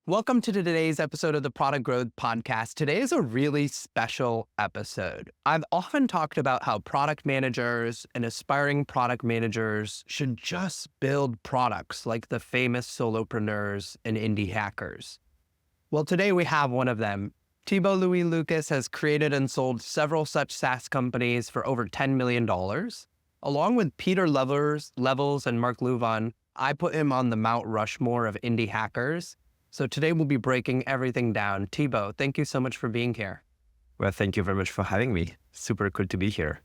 Welcome to today's episode of the Product Growth Podcast. Today is a really special episode. I've often talked about how product managers and aspiring product managers should just build products like the famous solopreneurs and indie hackers. Well, today we have one of them. Thibault Louis-Lucas has created and sold several such SaaS companies for over $10 million. Along with Peter Levels and Mark Luvon, I put him on the Mount Rushmore of indie hackers. So today we'll be breaking everything down. Thibault, thank you so much for being here. Well, thank you very much for having me. Super good to be here.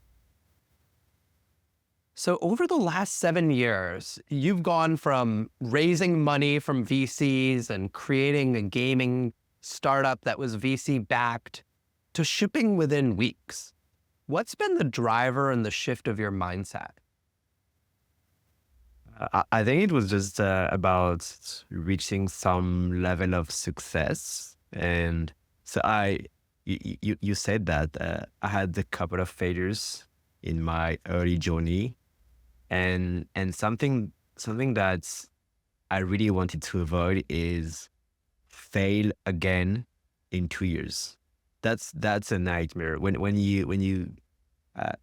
So over the last 7 years, you've gone from raising money from VCs and creating a gaming startup that was VC backed to shipping within weeks. What's been the driver and the shift of your mindset? I think it was just about reaching some level of success. And so you said that I had a couple of failures in my early journey, and something that I really wanted to avoid is fail again in 2 years. That's a nightmare. When you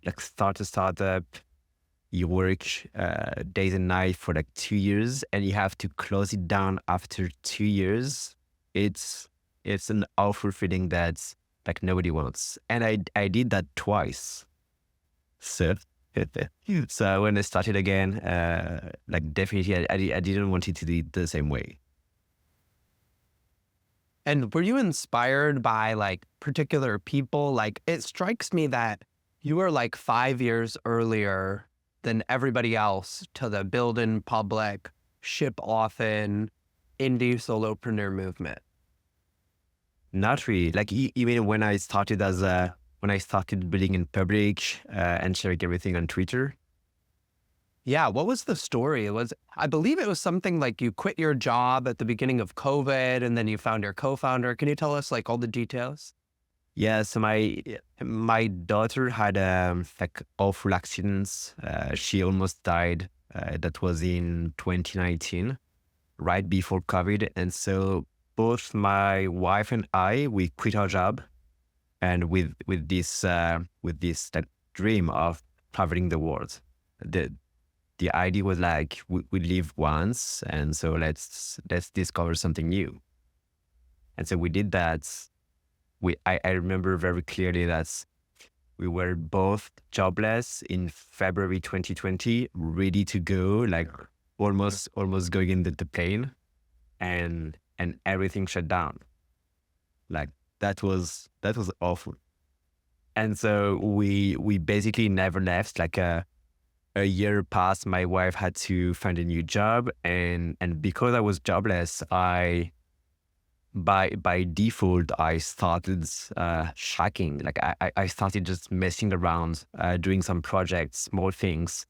like start a startup, you work days and nights for like 2 years, and you have to close it down after 2 years. It's an awful feeling that like nobody wants. And I did that twice. So so when I started again, like definitely I didn't want it to be the same way. And were you inspired by like particular people? Like it strikes me that you were like 5 years earlier than everybody else to the build in public, ship often, indie solopreneur movement. Not really. Like even when I started when I started building in public and sharing everything on Twitter. Yeah, what was the story? I believe it was something like you quit your job at the beginning of COVID and then you found your co-founder. Can you tell us like all the details? Yeah, so my daughter had like awful accidents. She almost died. That was in 2019, right before COVID. And so both my wife and I, we quit our job, and with this like, dream of traveling the world. The idea was like we live once, and so let's discover something new. And so we did that. I remember very clearly that we were both jobless in February 2020, ready to go, like almost going in the plane, and everything shut down. Like that was awful. And so we basically never left. Like a year passed, my wife had to find a new job, and because I was jobless, by default, I started hacking. Like I started just messing around, doing some projects, small things,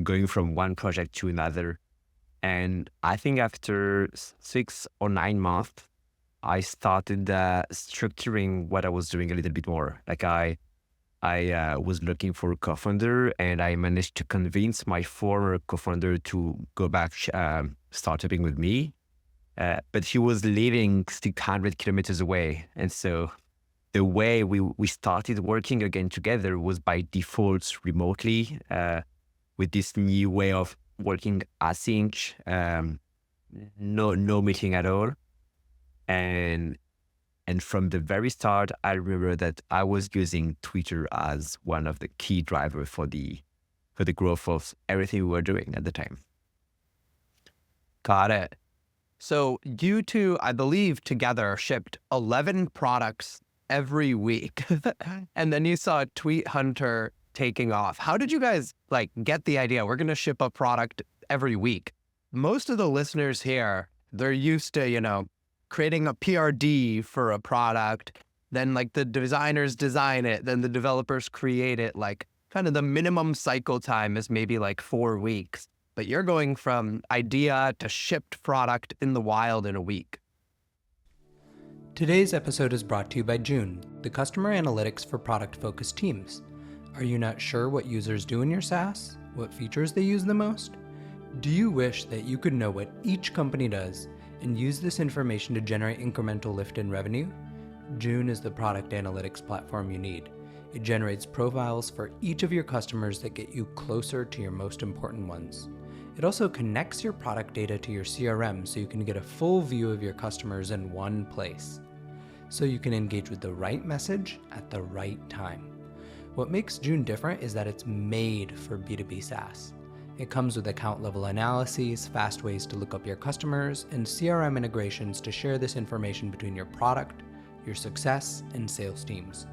going from one project to another. And I think after 6 or 9 months, I started structuring what I was doing a little bit more. Like I was looking for a co-founder, and I managed to convince my former co-founder to go back startupping with me. But he was living 600 kilometers away. And so the way we started working again together was by default remotely, with this new way of working async, no meeting at all. And from the very start, I remember that I was using Twitter as one of the key drivers for the growth of everything we were doing at the time. Got it. So you two, I believe, together shipped 11 products every week. And then you saw TweetHunter taking off. How did you guys like get the idea? We're going to ship a product every week. Most of the listeners here, they're used to, creating a PRD for a product. Then like the designers design it. Then the developers create it. Like kind of the minimum cycle time is maybe like 4 weeks. But you're going from idea to shipped product in the wild in a week. Today's episode is brought to you by June, the customer analytics for product-focused teams. Are you not sure what users do in your SaaS? What features they use the most? Do you wish that you could know what each company does and use this information to generate incremental lift in revenue, June is the product analytics platform you need. It generates profiles for each of your customers that get you closer to your most important ones. It also connects your product data to your CRM so you can get a full view of your customers in one place. So you can engage with the right message at the right time. What makes June different is that it's made for B2B SaaS. It comes with account level analyses, fast ways to look up your customers, and CRM integrations to share this information between your product, your success, and sales teams.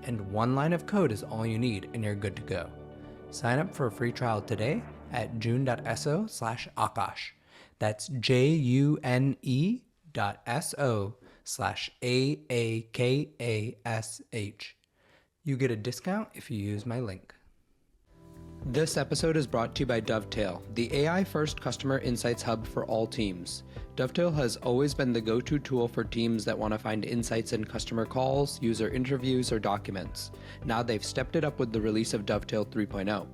And one line of code is all you need and you're good to go. Sign up for a free trial today at june.so/akash. That's june.so/AAKASH. You get a discount if you use my link. This episode is brought to you by Dovetail, the AI-first customer insights hub for all teams. Dovetail has always been the go-to tool for teams that want to find insights in customer calls, user interviews, or documents. Now they've stepped it up with the release of Dovetail 3.0.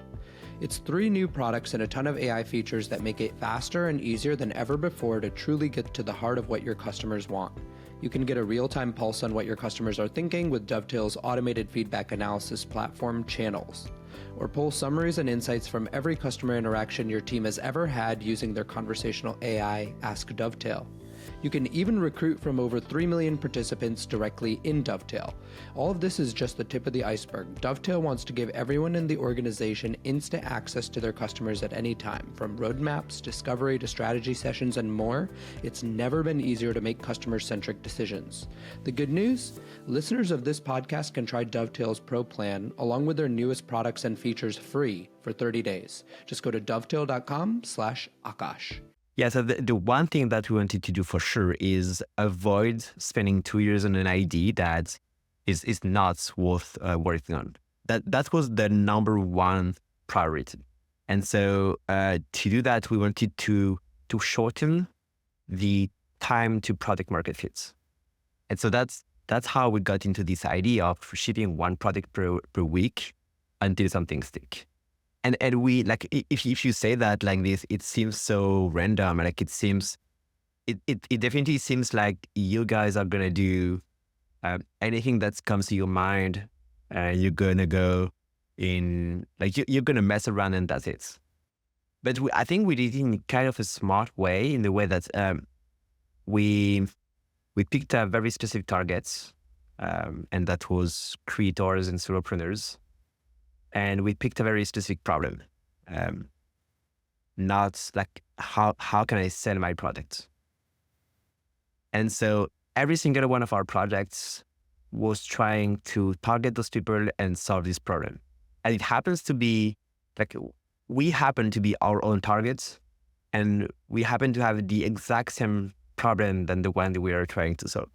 It's 3 new products and a ton of AI features that make it faster and easier than ever before to truly get to the heart of what your customers want. You can get a real-time pulse on what your customers are thinking with Dovetail's automated feedback analysis platform, Channels, or pull summaries and insights from every customer interaction your team has ever had using their conversational AI, Ask Dovetail. You can even recruit from over 3 million participants directly in Dovetail. All of this is just the tip of the iceberg. Dovetail wants to give everyone in the organization instant access to their customers at any time. From roadmaps, discovery to strategy sessions, and more, it's never been easier to make customer-centric decisions. The good news? Listeners of this podcast can try Dovetail's Pro plan along with their newest products and features free for 30 days. Just go to dovetail.com/akash. Yeah, so the one thing that we wanted to do for sure is avoid spending 2 years on an idea that is not worth working on. That was the number one priority. And so to do that, we wanted to shorten the time to product market fit. And so that's how we got into this idea of shipping one product per week until something sticks. And we, like, if you say that like this, it seems so random. Like it definitely seems like you guys are going to do anything that comes to your mind. You're going to go in, like you're going to mess around and that's it. But I think we did it in kind of a smart way, in the way that we picked very specific targets, and that was creators and solopreneurs. And we picked a very specific problem, not like how can I sell my product? And so every single one of our projects was trying to target those people and solve this problem. And it happens to be like, we happen to be our own targets, and we happen to have the exact same problem than the one that we are trying to solve,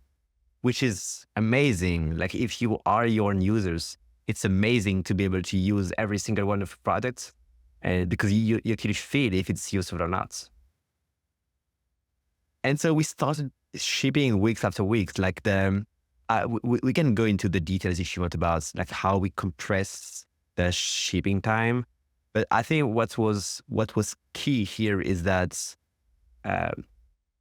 which is amazing. Like if you are your own users, it's amazing to be able to use every single one of the products, because you actually feel if it's useful or not. And so we started shipping weeks after weeks. Like we can go into the details if you want about like how we compress the shipping time. But I think what was key here is that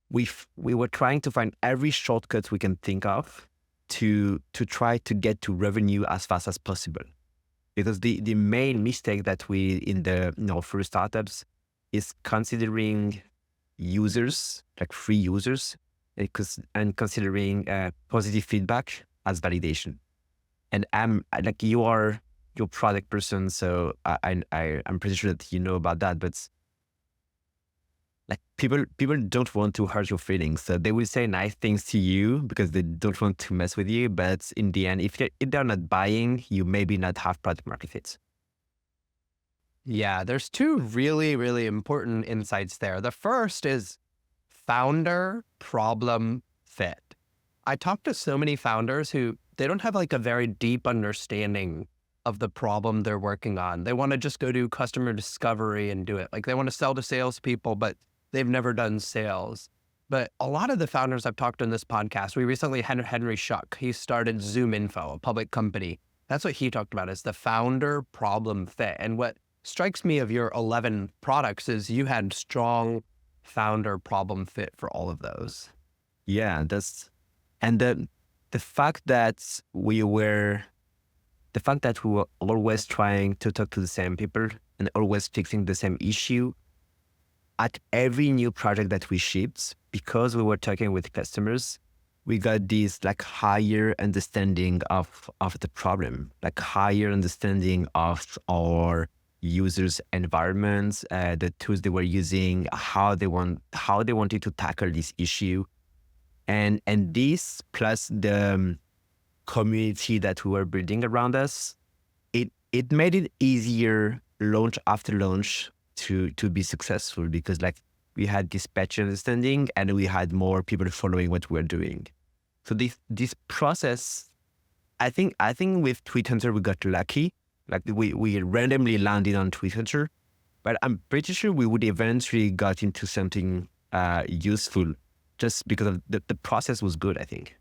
we were trying to find every shortcut we can think of to try to get to revenue as fast as possible. Because the main mistake that we in the first startups is considering users, like free users, and considering positive feedback as validation. And I'm like, you are your product person, so I'm pretty sure that you know about that. But like people don't want to hurt your feelings, so they will say nice things to you because they don't want to mess with you. But in the end, if they're not buying, you maybe not have product market fit. Yeah, there's 2 really, really important insights there. The first is founder problem fit. I talk to so many founders who they don't have like a very deep understanding of the problem they're working on. They want to just go do customer discovery and do it. Like they want to sell to salespeople, but they've never done sales. But a lot of the founders I've talked to in this podcast, we recently had Henry Schuck. He started ZoomInfo, a public company. That's what he talked about, is the founder problem fit. And what strikes me of your 11 products is you had strong founder problem fit for all of those. Yeah, and the fact that we were always trying to talk to the same people and always fixing the same issue at every new project that we shipped, because we were talking with customers, we got this like higher understanding of the problem, like higher understanding of our users' environments, the tools they were using, how they wanted to tackle this issue, and this plus the community that we were building around us, it made it easier launch after launch to be successful, because like we had this better understanding and we had more people following what we were doing. So this process, I think with TweetHunter we got lucky. Like we randomly landed on TweetHunter, but I'm pretty sure we would eventually got into something useful just because of the process was good, I think.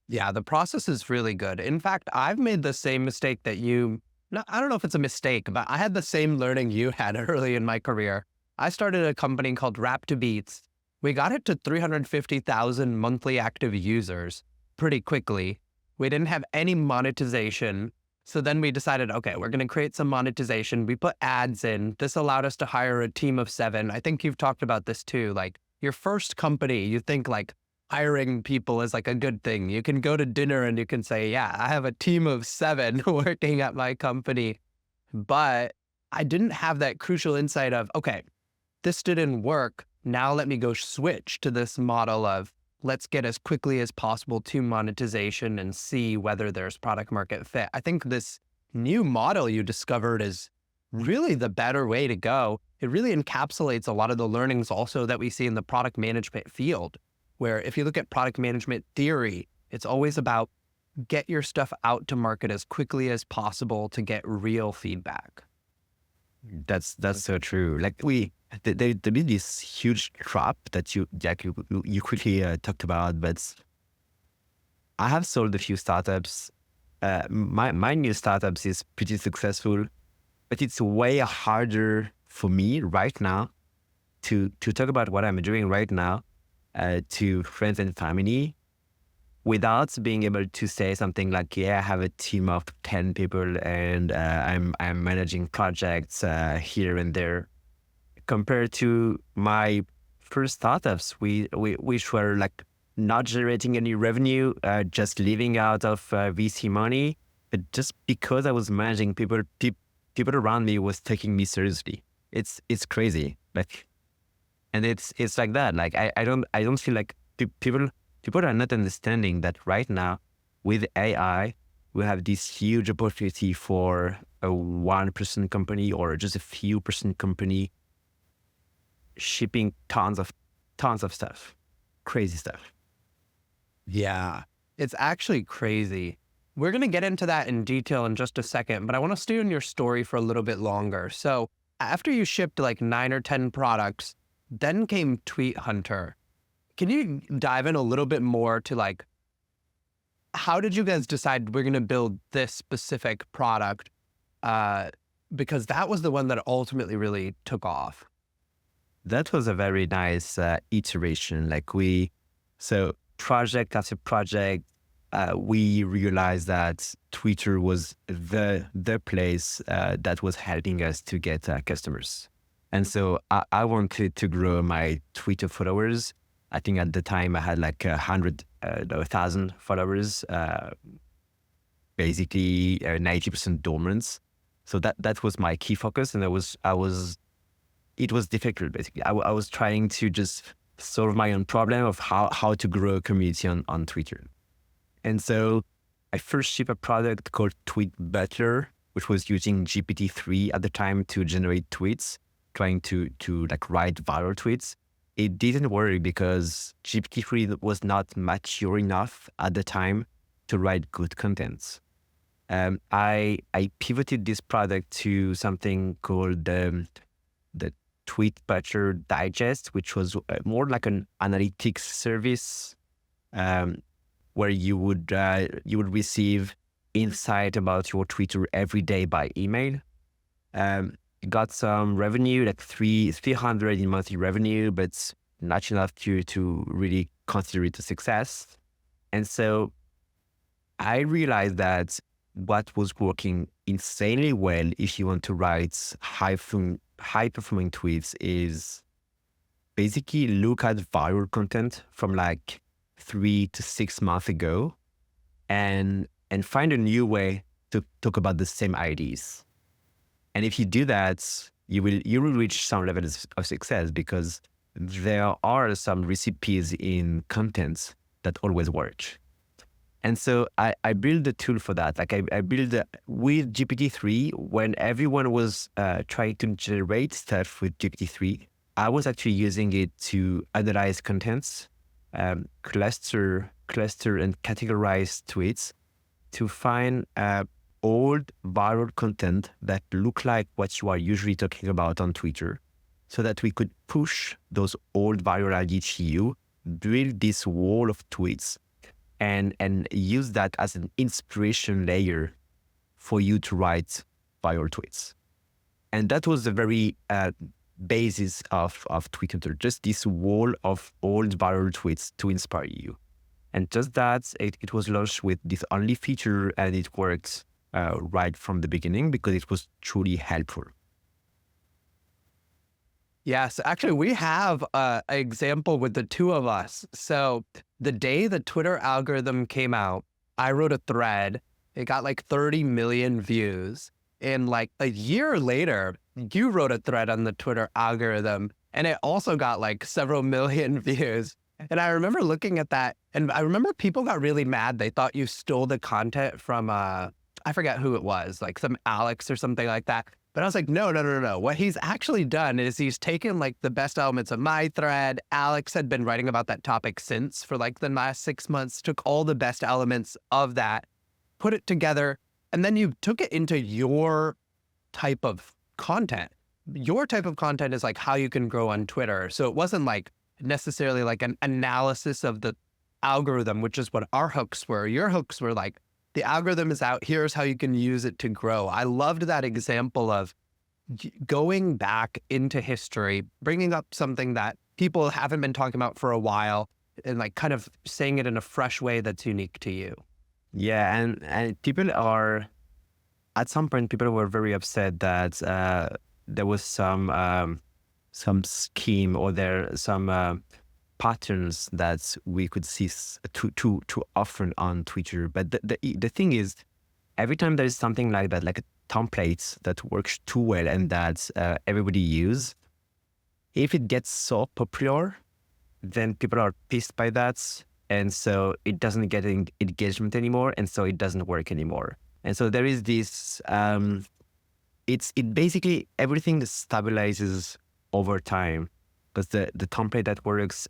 Yeah, the process is really good. In fact, I've made the same mistake that you, no, I don't know if it's a mistake, but I had the same learning you had early in my career. I started a company called Rap to Beats. We got it to 350,000 monthly active users pretty quickly. We didn't have any monetization. So then we decided, okay, we're going to create some monetization. We put ads in. This allowed us to hire a team of 7. I think you've talked about this too. Like your first company, you think like hiring people is like a good thing. You can go to dinner and you can say, yeah, I have a team of 7 working at my company. But I didn't have that crucial insight of, okay, this didn't work. Now let me go switch to this model of let's get as quickly as possible to monetization and see whether there's product market fit. I think this new model you discovered is really the better way to go. It really encapsulates a lot of the learnings also that we see in the product management field, where if you look at product management theory, it's always about get your stuff out to market as quickly as possible to get real feedback. That's so true. Like there been this huge trap that you quickly talked about, but I have sold a few startups. My new startups is pretty successful, but it's way harder for me right now to talk about what I'm doing right now to friends and family without being able to say something like, yeah, I have a team of 10 people and I'm managing projects here and there. Compared to my first startups, which were like not generating any revenue, just living out of VC money, but just because I was managing people, people around me was taking me seriously. It's crazy. Like, and it's like that. Like I don't feel like people are not understanding that right now with AI, we have this huge opportunity for a 1% company or just a few percent company shipping tons of stuff, crazy stuff. Yeah, it's actually crazy. We're going to get into that in detail in just a second, but I want to stay on your story for a little bit longer. So after you shipped like 9 or 10 products, then came TweetHunter. Can you dive in a little bit more to like, how did you guys decide we're going to build this specific product? Because that was the one that ultimately really took off. That was a very nice iteration. Like so project after project, we realized that Twitter was the place that was helping us to get customers. And so I wanted to grow my Twitter followers. I think at the time I had like 100,000 followers, basically 90% dormants. So that was my key focus, and it was difficult. Basically, I was trying to just solve my own problem of how to grow a community on Twitter. And so I first shipped a product called Tweet Butler, which was using GPT-3 at the time to generate tweets, trying to like write viral tweets. It didn't work because GPT-3 was not mature enough at the time to write good contents. I pivoted this product to something called the Tweet Butler Digest, which was more like an analytics service where you would receive insight about your Twitter every day by email. got some revenue, like 300 in monthly revenue, but not enough to really consider it a success. And so I realized that what was working insanely well if you want to write high-performing tweets is basically look at viral content from like 3 to 6 months ago and find a new way to talk about the same ideas. And if you do that, you will reach some level of success because there are some recipes in content that always work. And so I built a tool for that. Like I built with GPT-3 when everyone was trying to generate stuff with GPT-3. I was actually using it to analyze contents, cluster and categorize tweets to find old viral content that look like what you are usually talking about on Twitter, so that we could push those old viral ideas to you, build this wall of tweets, and use that as an inspiration layer for you to write viral tweets. And that was the very basis of TweetHunter, just this wall of old viral tweets to inspire you. And just that, it was launched with this only feature, and it worked right from the beginning because it was truly helpful. Yes, actually, we have an example with the two of us. So the day the Twitter algorithm came out, I wrote a thread. It got like 30 million views. And like a year later, you wrote a thread on the Twitter algorithm, and it also got like several million views. And I remember looking at that, and I remember people got really mad. They thought you stole the content from, I forget who it was, like some Alex or something like that. But I was like, no. What he's actually done is he's taken like the best elements of my thread. Alex had been writing about that topic since for like the last 6 months, took all the best elements of that, put it together, and then you took it into your type of content. Your type of content is like how you can grow on Twitter. So it wasn't like necessarily like an analysis of the algorithm, which is what our hooks were. Your hooks were like, the algorithm is out, here's how you can use it to grow. I loved that example of going back into history, bringing up something that people haven't been talking about for a while, and like kind of saying it in a fresh way that's unique to you. Yeah, and people are, at some point, people were very upset that there was some scheme or some patterns that we could see too often on Twitter. But the thing is, every time there is something like that, like a template that works too well and that everybody use, if it gets so popular, then people are pissed by that. And so it doesn't get engagement anymore. And so it doesn't work anymore. And so there is this, it basically, everything stabilizes over time. Because the template that works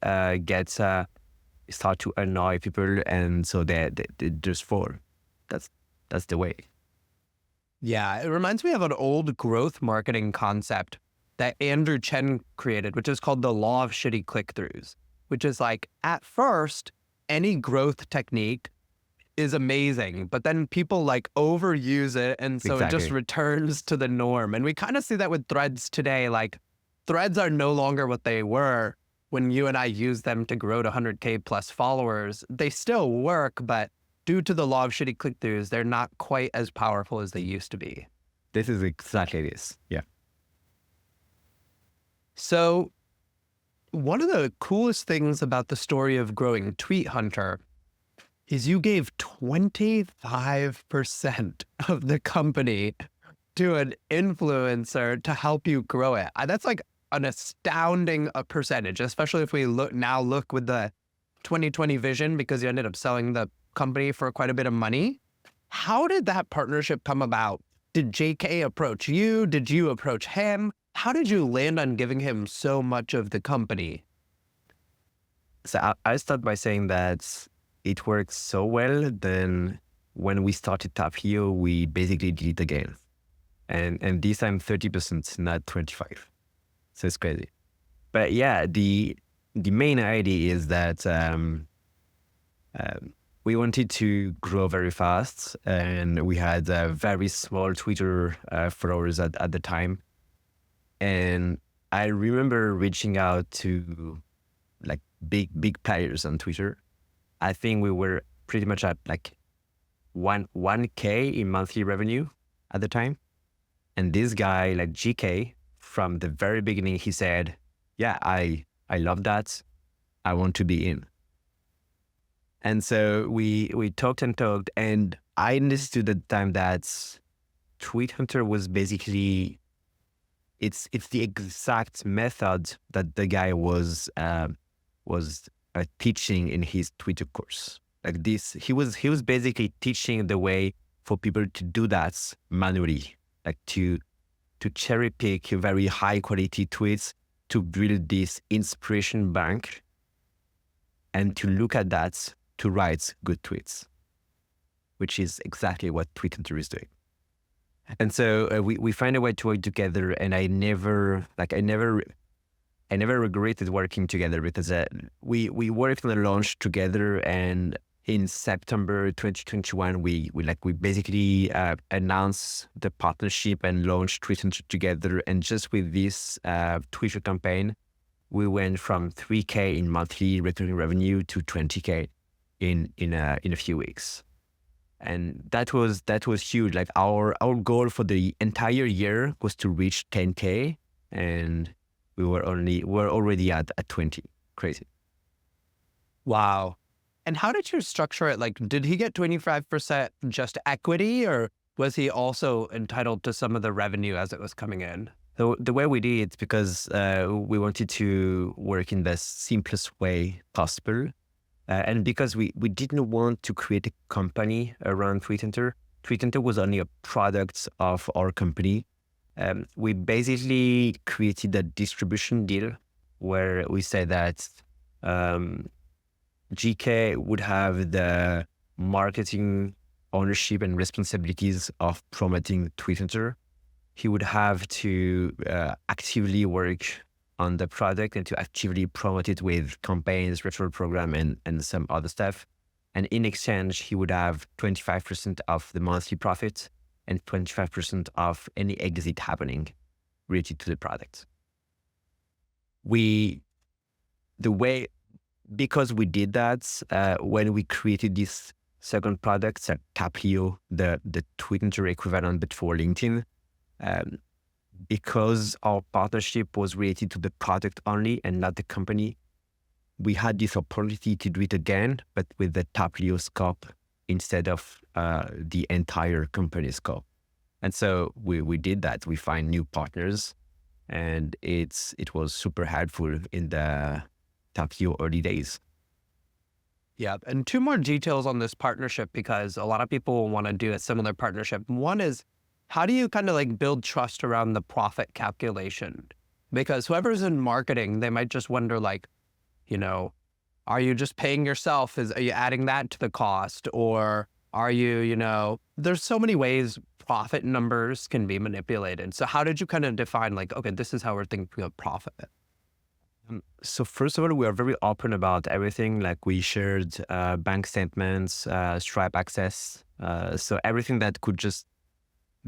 start to annoy people, and so they just fall. That's the way. Yeah, it reminds me of an old growth marketing concept that Andrew Chen created, which is called the law of shitty click-throughs, which is like, at first, any growth technique is amazing, but then people like overuse it, and so It just returns to the norm. And we kind of see that with threads today. Like, threads are no longer what they were when you and I used them to grow to 100K plus followers. They still work, but due to the law of shitty click-throughs, they're not quite as powerful as they used to be. This is exactly this. Yeah. So one of the coolest things about the story of growing TweetHunter is you gave 25% of the company to an influencer to help you grow it. That's like an astounding percentage, especially if we look with the 2020 vision, because you ended up selling the company for quite a bit of money. How did that partnership come about? Did JK approach you? Did you approach him? How did you land on giving him so much of the company? So I start by saying that it worked so well. Then when we started Taplio, we basically did it again. And this time 30%, not 25. So it's crazy. But yeah, the main idea is that we wanted to grow very fast, and we had very small Twitter followers at the time. And I remember reaching out to like big players on Twitter. I think we were pretty much at like 1K in monthly revenue at the time. And this guy, like GK, from the very beginning, he said, yeah, I love that. I want to be in. And so we talked, and I understood at the time that TweetHunter was basically, it's the exact method that the guy was teaching in his Twitter course. Like this, he was basically teaching the way for people to do that manually, like to cherry pick very high quality tweets, to build this inspiration bank, and to look at that to write good tweets, which is exactly what TweetHunter is doing. And so we find a way to work together, and I never regretted working together, because we worked on a launch together, and in September 2021, we basically announced the partnership and launched TweetHunter together. And just with this Twitter campaign, we went from 3K in monthly recurring revenue to 20K in a few weeks. And that was huge. Like our goal for the entire year was to reach 10K, and we're already at 20. Crazy. Wow. And how did you structure it? Like, did he get 25% just equity, or was he also entitled to some of the revenue as it was coming in? So the way we did it, because we wanted to work in the simplest way possible. And because we didn't want to create a company around TweetHunter. TweetHunter was only a product of our company. We basically created a distribution deal where we said that GK would have the marketing ownership and responsibilities of promoting TweetHunter. He would have to actively work on the product and to actively promote it with campaigns, referral program, and some other stuff. And in exchange, he would have 25% of the monthly profit and 25% of any exit happening related to the product. Because we did that, when we created this second product, Taplio, the TweetHunter equivalent, but for LinkedIn, because our partnership was related to the product only and not the company, we had this opportunity to do it again, but with the Taplio scope instead of the entire company scope. And so we did that. We find new partners, and it was super helpful in the Taplio early days. Yeah. And two more details on this partnership, because a lot of people want to do a similar partnership. One is, how do you kind of like build trust around the profit calculation? Because whoever's in marketing, they might just wonder, like, are you just paying yourself? Are you adding that to the cost? Or are you, there's so many ways profit numbers can be manipulated. So how did you kind of define, like, okay, this is how we're thinking of profit? So first of all, we are very open about everything. Like we shared bank statements, Stripe access. So everything that could just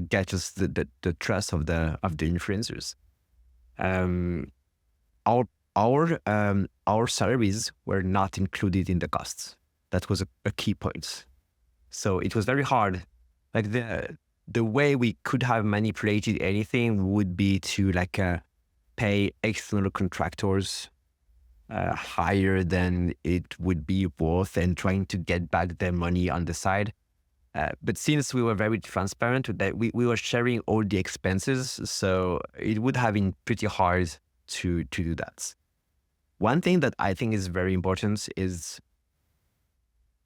get us the trust of the influencers. Our salaries were not included in the costs. That was a key point. So it was very hard. Like the way we could have manipulated anything would be to pay external contractors higher than it would be worth, and trying to get back their money on the side. But since we were very transparent with that, we were sharing all the expenses, so it would have been pretty hard to do that. One thing that I think is very important is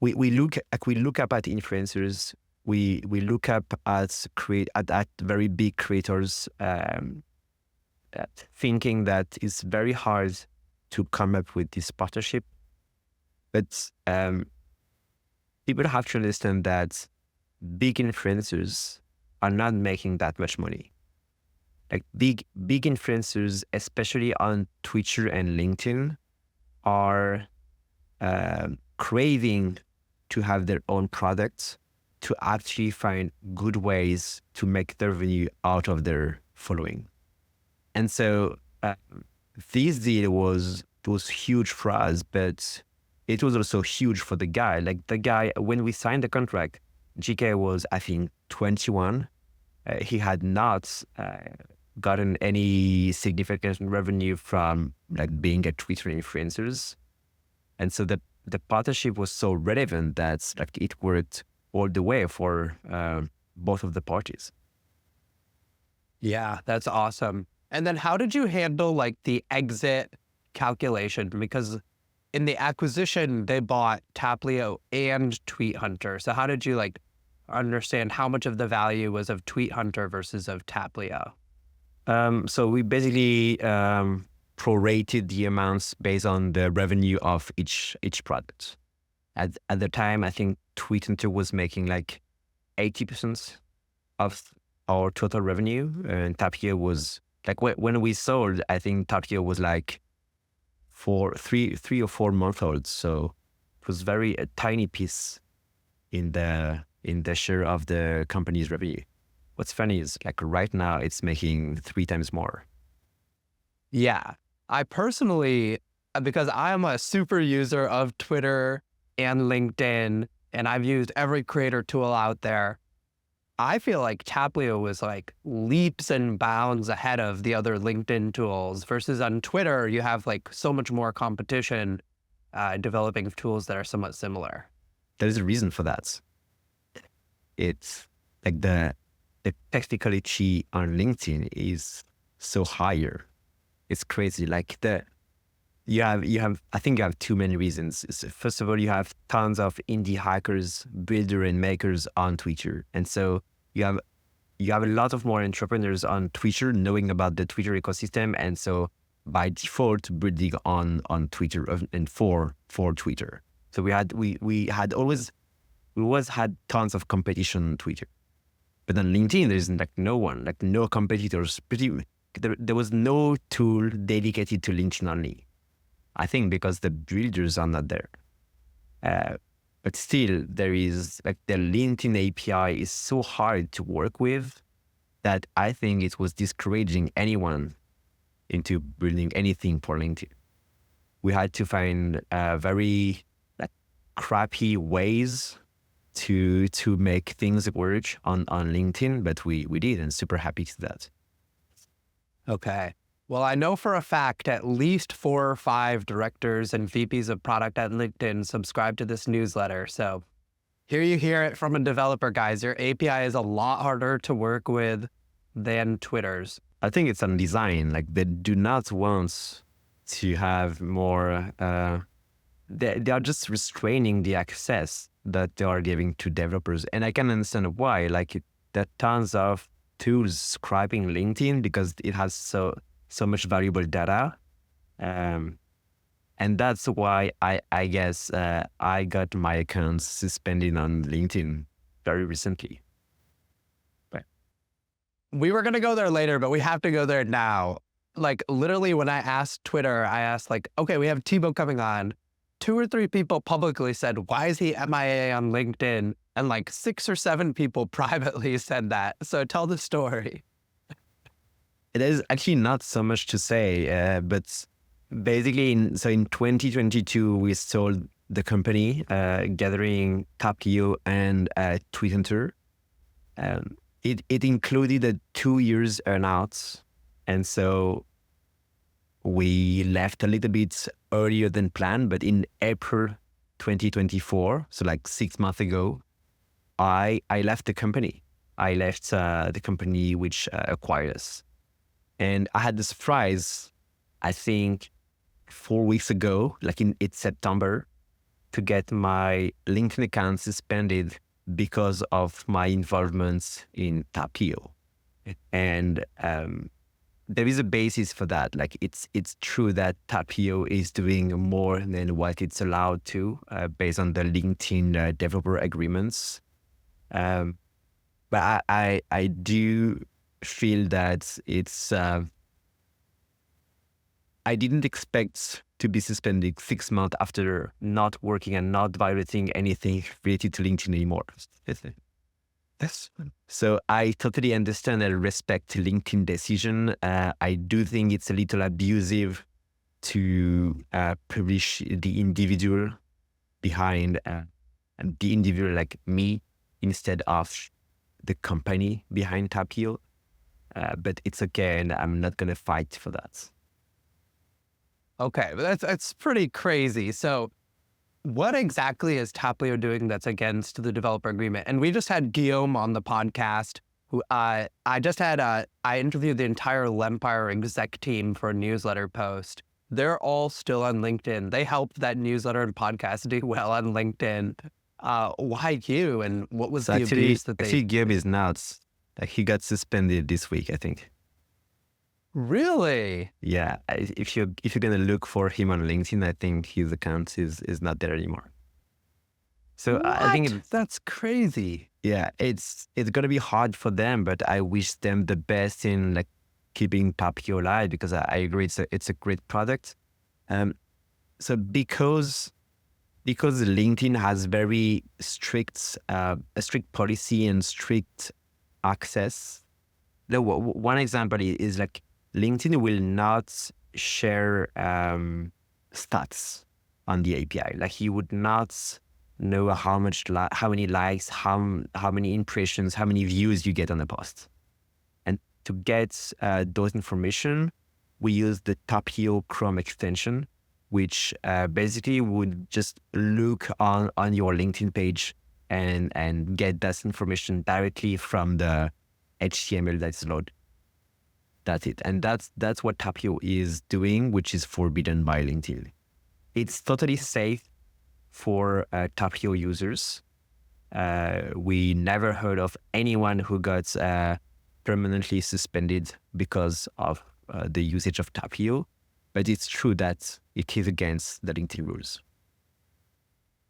we look up at influencers. We look up at very big creators, thinking that it's very hard to come up with this partnership. But people have to understand that big influencers are not making that much money. Like big influencers, especially on Twitter and LinkedIn, are craving to have their own products, to actually find good ways to make their revenue out of their following. And so this deal was huge for us, but it was also huge for the guy. Like the guy, when we signed the contract, GK was, I think, 21. He had not gotten any significant revenue from like being a Twitter influencers. And so the partnership was so relevant that like it worked all the way for both of the parties. Yeah, that's awesome. And then how did you handle like the exit calculation? Because in the acquisition, they bought Taplio and TweetHunter. So how did you like understand how much of the value was of TweetHunter versus of Taplio? So we basically prorated the amounts based on the revenue of each product. At the time, I think TweetHunter was making like 80% of our total revenue, and Taplio was like when we sold, I think Taplio was like for three or 4 months old. So it was a tiny piece in the share of the company's revenue. What's funny is like right now it's making 3 times more. Yeah, I personally, because I'm a super user of Twitter and LinkedIn, and I've used every creator tool out there, I feel like Taplio was like leaps and bounds ahead of the other LinkedIn tools versus on Twitter, you have like so much more competition developing tools that are somewhat similar. There's a reason for that. It's like the technicality on LinkedIn is so higher. It's crazy. Like you have I think you have too many reasons. First of all, you have tons of indie hackers, builder and makers on Twitter. And so you have a lot of more entrepreneurs on Twitter knowing about the Twitter ecosystem. And so by default building on Twitter and for Twitter. So we always had tons of competition on Twitter. But on LinkedIn, there's like no one, like no competitors. There was no tool dedicated to LinkedIn only. I think because the builders are not there. But still, there is like the LinkedIn API is so hard to work with that I think it was discouraging anyone into building anything for LinkedIn. We had to find very like crappy ways to make things work on LinkedIn, but we did, and super happy to that. Okay. Well, I know for a fact at least 4 or 5 directors and VPs of product at LinkedIn subscribe to this newsletter. So here you hear it from a developer, guys. Your API is a lot harder to work with than Twitter's. I think it's on design. Like they do not want to have more. They are just restraining the access that they are giving to developers, and I can understand why. Like there are tons of tools scraping LinkedIn because it has so much valuable data, and that's why I guess I got my accounts suspended on LinkedIn very recently. We were going to go there later, but we have to go there now. Like literally when I asked Twitter, I asked like, okay, we have Thibault coming on. 2 or 3 people publicly said, why is he MIA on LinkedIn? And like 6 or 7 people privately said that. So tell the story. It is actually not so much to say, but basically in 2022, we sold the company, gathering Taplio and TweetHunter. It included a 2 years earnout. And so we left a little bit earlier than planned, but in April 2024, so like 6 months ago, I left the company. I left the company which acquired us. And I had the surprise, I think 4 weeks ago, like it's September, to get my LinkedIn account suspended because of my involvement in Taplio. And there is a basis for that. Like it's true that Taplio is doing more than what it's allowed to based on the LinkedIn developer agreements. But I do feel that it's I didn't expect to be suspended 6 months after not working and not violating anything related to LinkedIn anymore. This So I totally understand and respect LinkedIn decision. I do think it's a little abusive to publish the individual behind and the individual like me instead of the company behind Taplio. But it's okay, and I'm not gonna fight for that. Okay, but that's pretty crazy. So what exactly is Taplio doing that's against the developer agreement? And we just had Guillaume on the podcast, who I just had. I interviewed the entire Lempire exec team for a newsletter post. They're all still on LinkedIn. They helped that newsletter and podcast do well on LinkedIn. Why you? And what was So the actually, abuse that they? Gabe is nuts. Like he got suspended this week, I think. Really? Yeah, if you're gonna look for him on LinkedIn, I think his account is not there anymore. So I think What? That's crazy. yeah, it's gonna be hard for them, but I wish them the best in like keeping Taplio alive because I agree it's a great product. So because LinkedIn has very strict a strict policy and strict access. One example is like LinkedIn will not share stats on the API. Like you would not know how many likes, how many impressions, how many views you get on a post. And to get those information, we use the Taplio Chrome extension, which basically would just look on your LinkedIn page and get that information directly from the HTML that's loaded. That's it. And that's what Taplio is doing, which is forbidden by LinkedIn. It's totally safe for Taplio users. We never heard of anyone who got permanently suspended because of the usage of Taplio, but it's true that it is against the LinkedIn rules.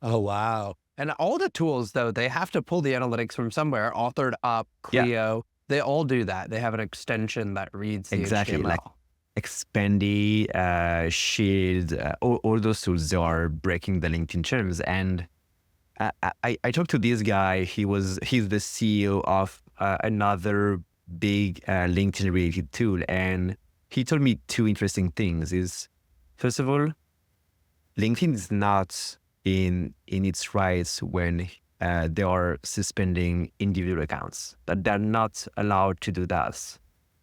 Oh, wow. And all the tools, though, they have to pull the analytics from somewhere, authored up, Clio. They all do that. They have an extension that reads the Exactly, HTML. like Expandy, Shield, all those tools, they are breaking the LinkedIn terms. And I talked to this guy. He's the CEO of another big LinkedIn related tool, and he told me two interesting things. Is first of all, LinkedIn is not in its rights when they are suspending individual accounts. That they're not allowed to do that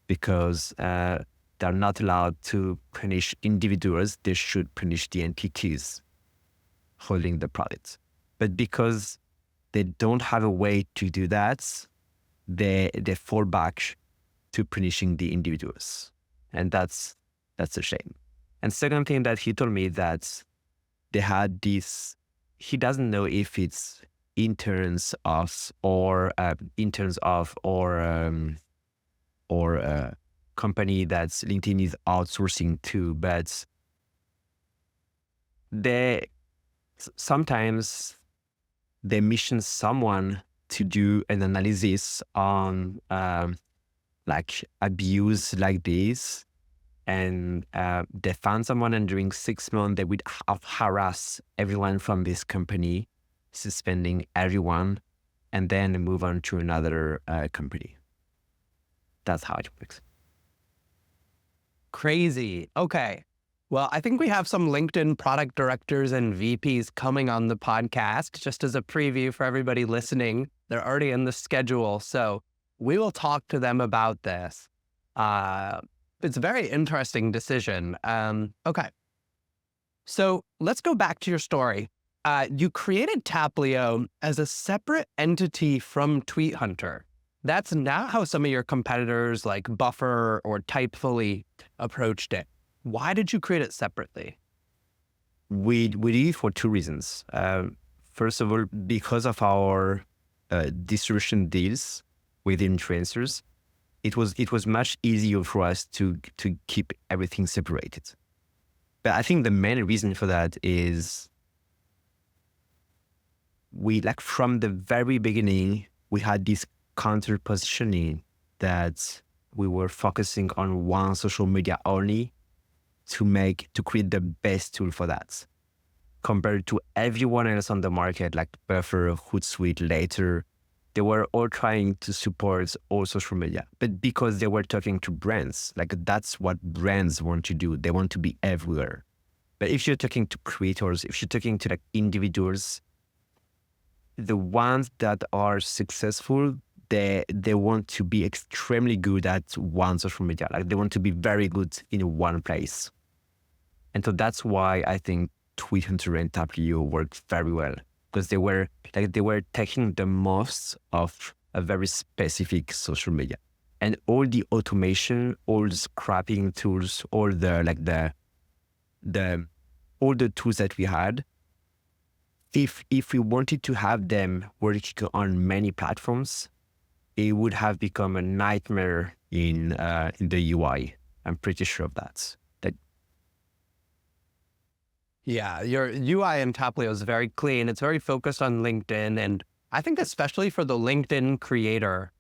because they're not allowed to punish individuals. They should punish the entities holding the product. But because they don't have a way to do that, they fall back to punishing the individuals, and that's a shame. And second thing that he told me that they had this. He doesn't know if it's interns of or company that LinkedIn is outsourcing to, but sometimes they mission someone to do an analysis on like abuse like this, and they found someone, and during 6 months they would harass everyone from this company, suspending everyone, and then move on to another company. That's how it works. Crazy. Okay. Well, I think we have some LinkedIn product directors and VPs coming on the podcast. Just as a preview for everybody listening, they're already in the schedule. So we will talk to them about this. It's a very interesting decision. Okay. So let's go back to your story. You created Taplio as a separate entity from TweetHunter. That's not how some of your competitors like Buffer or Typefully approached it. Why did you create it separately? We did it for two reasons. First of all, because of our distribution deals with influencers, it was much easier for us to keep everything separated. But I think the main reason for that is we, like, from the very beginning, we had this counter positioning that we were focusing on one social media only to create the best tool for that, compared to everyone else on the market, like Buffer, Hootsuite, later. they were all trying to support all social media, but because they were talking to brands, like that's what brands want to do. They want to be everywhere. But if you're talking to creators, if you're talking to like individuals, the ones that are successful, they want to be extremely good at one social media. Like they want to be very good in one place. And so that's why I think TweetHunter and Taplio worked very well, because they were taking the most of a very specific social media, and all the automation, all the scrapping tools, all the all the tools that we had. If we wanted to have them working on many platforms, it would have become a nightmare in the UI. I'm pretty sure of that. Yeah, your UI in Taplio is very clean. It's very focused on LinkedIn. And I think especially for the LinkedIn creator,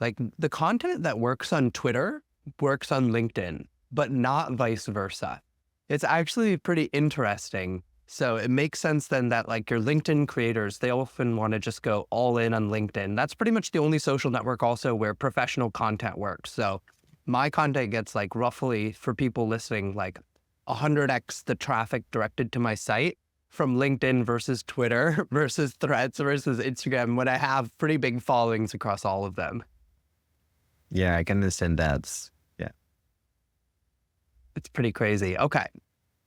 like the content that works on Twitter works on LinkedIn, but not vice versa. It's actually pretty interesting. So it makes sense then that like your LinkedIn creators, they often want to just go all in on LinkedIn. That's pretty much the only social network also where professional content works. So my content gets like roughly, for people listening, like 100x the traffic directed to my site from LinkedIn versus Twitter versus Threads versus Instagram, when I have pretty big followings across all of them. Yeah, I can understand that. Yeah. It's pretty crazy. Okay.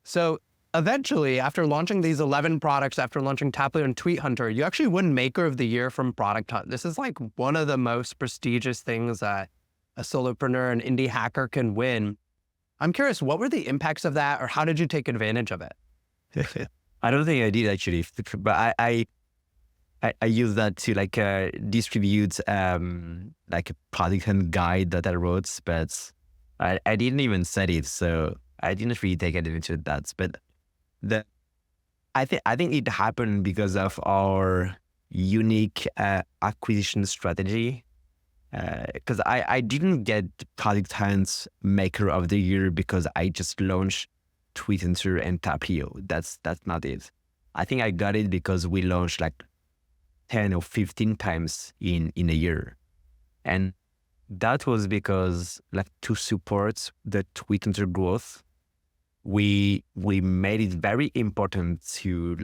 So eventually, after launching these 11 products, after launching Taplio and TweetHunter, you actually won Maker of the Year from Product Hunt. This is like one of the most prestigious things that a solopreneur and indie hacker can win. I'm curious, what were the impacts of that, or how did you take advantage of it? I don't think I did actually, but I use that to like distribute like a product and guide that I wrote, but I didn't even set it, so I didn't really take advantage of that. But I think it happened because of our unique acquisition strategy. Because I didn't get Product Hunt Maker of the Year because I just launched TweetHunter and Taplio. That's not it. I think I got it because we launched like 10 or 15 times in a year. And that was because like to support the TweetHunter growth, we made it very important to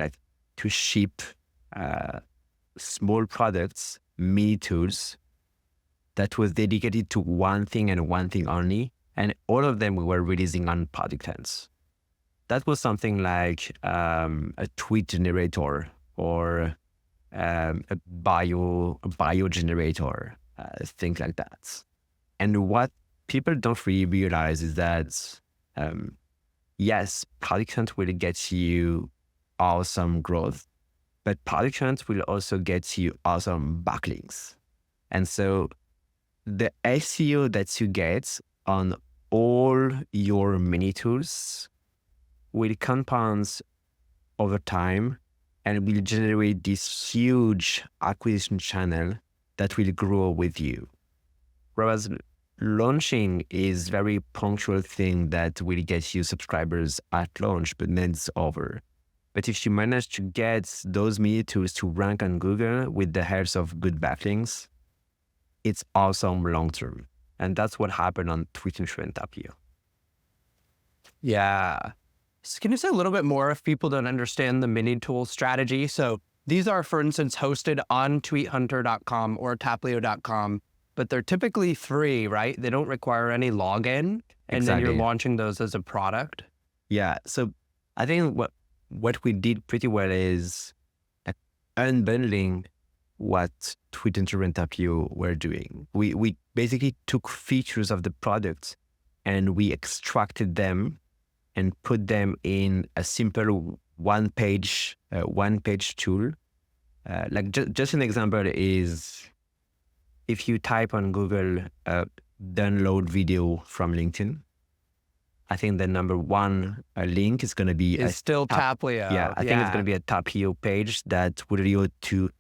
ship small products, mini tools, that was dedicated to one thing and one thing only. And all of them we were releasing on Product Hunt. That was something like a tweet generator or a bio generator, things like that. And what people don't really realize is that, yes, Product Hunt will get you awesome growth, but Product Hunt will also get you awesome backlinks. And so the SEO that you get on all your mini tools will compound over time and will generate this huge acquisition channel that will grow with you. Whereas launching is very punctual thing that will get you subscribers at launch, but then it's over. But if you manage to get those mini tools to rank on Google with the help of good backlinks, it's awesome long-term. And that's what happened on TweetHunter and Taplio. Yeah. So can you say a little bit more if people don't understand the mini tool strategy? So these are, for instance, hosted on TweetHunter.com or Taplio.com, but they're typically free, right? They don't require any login. And then you're launching those as a product. Yeah. So I think what we did pretty well is unbundling what TweetHunter and Taplio were doing. We basically took features of the product and we extracted them and put them in a simple one-page tool. Just an example is if you type on Google download video from LinkedIn, I think the number one link is going to be still Taplio. Yeah, I think it's going to be a Taplio page that would allow to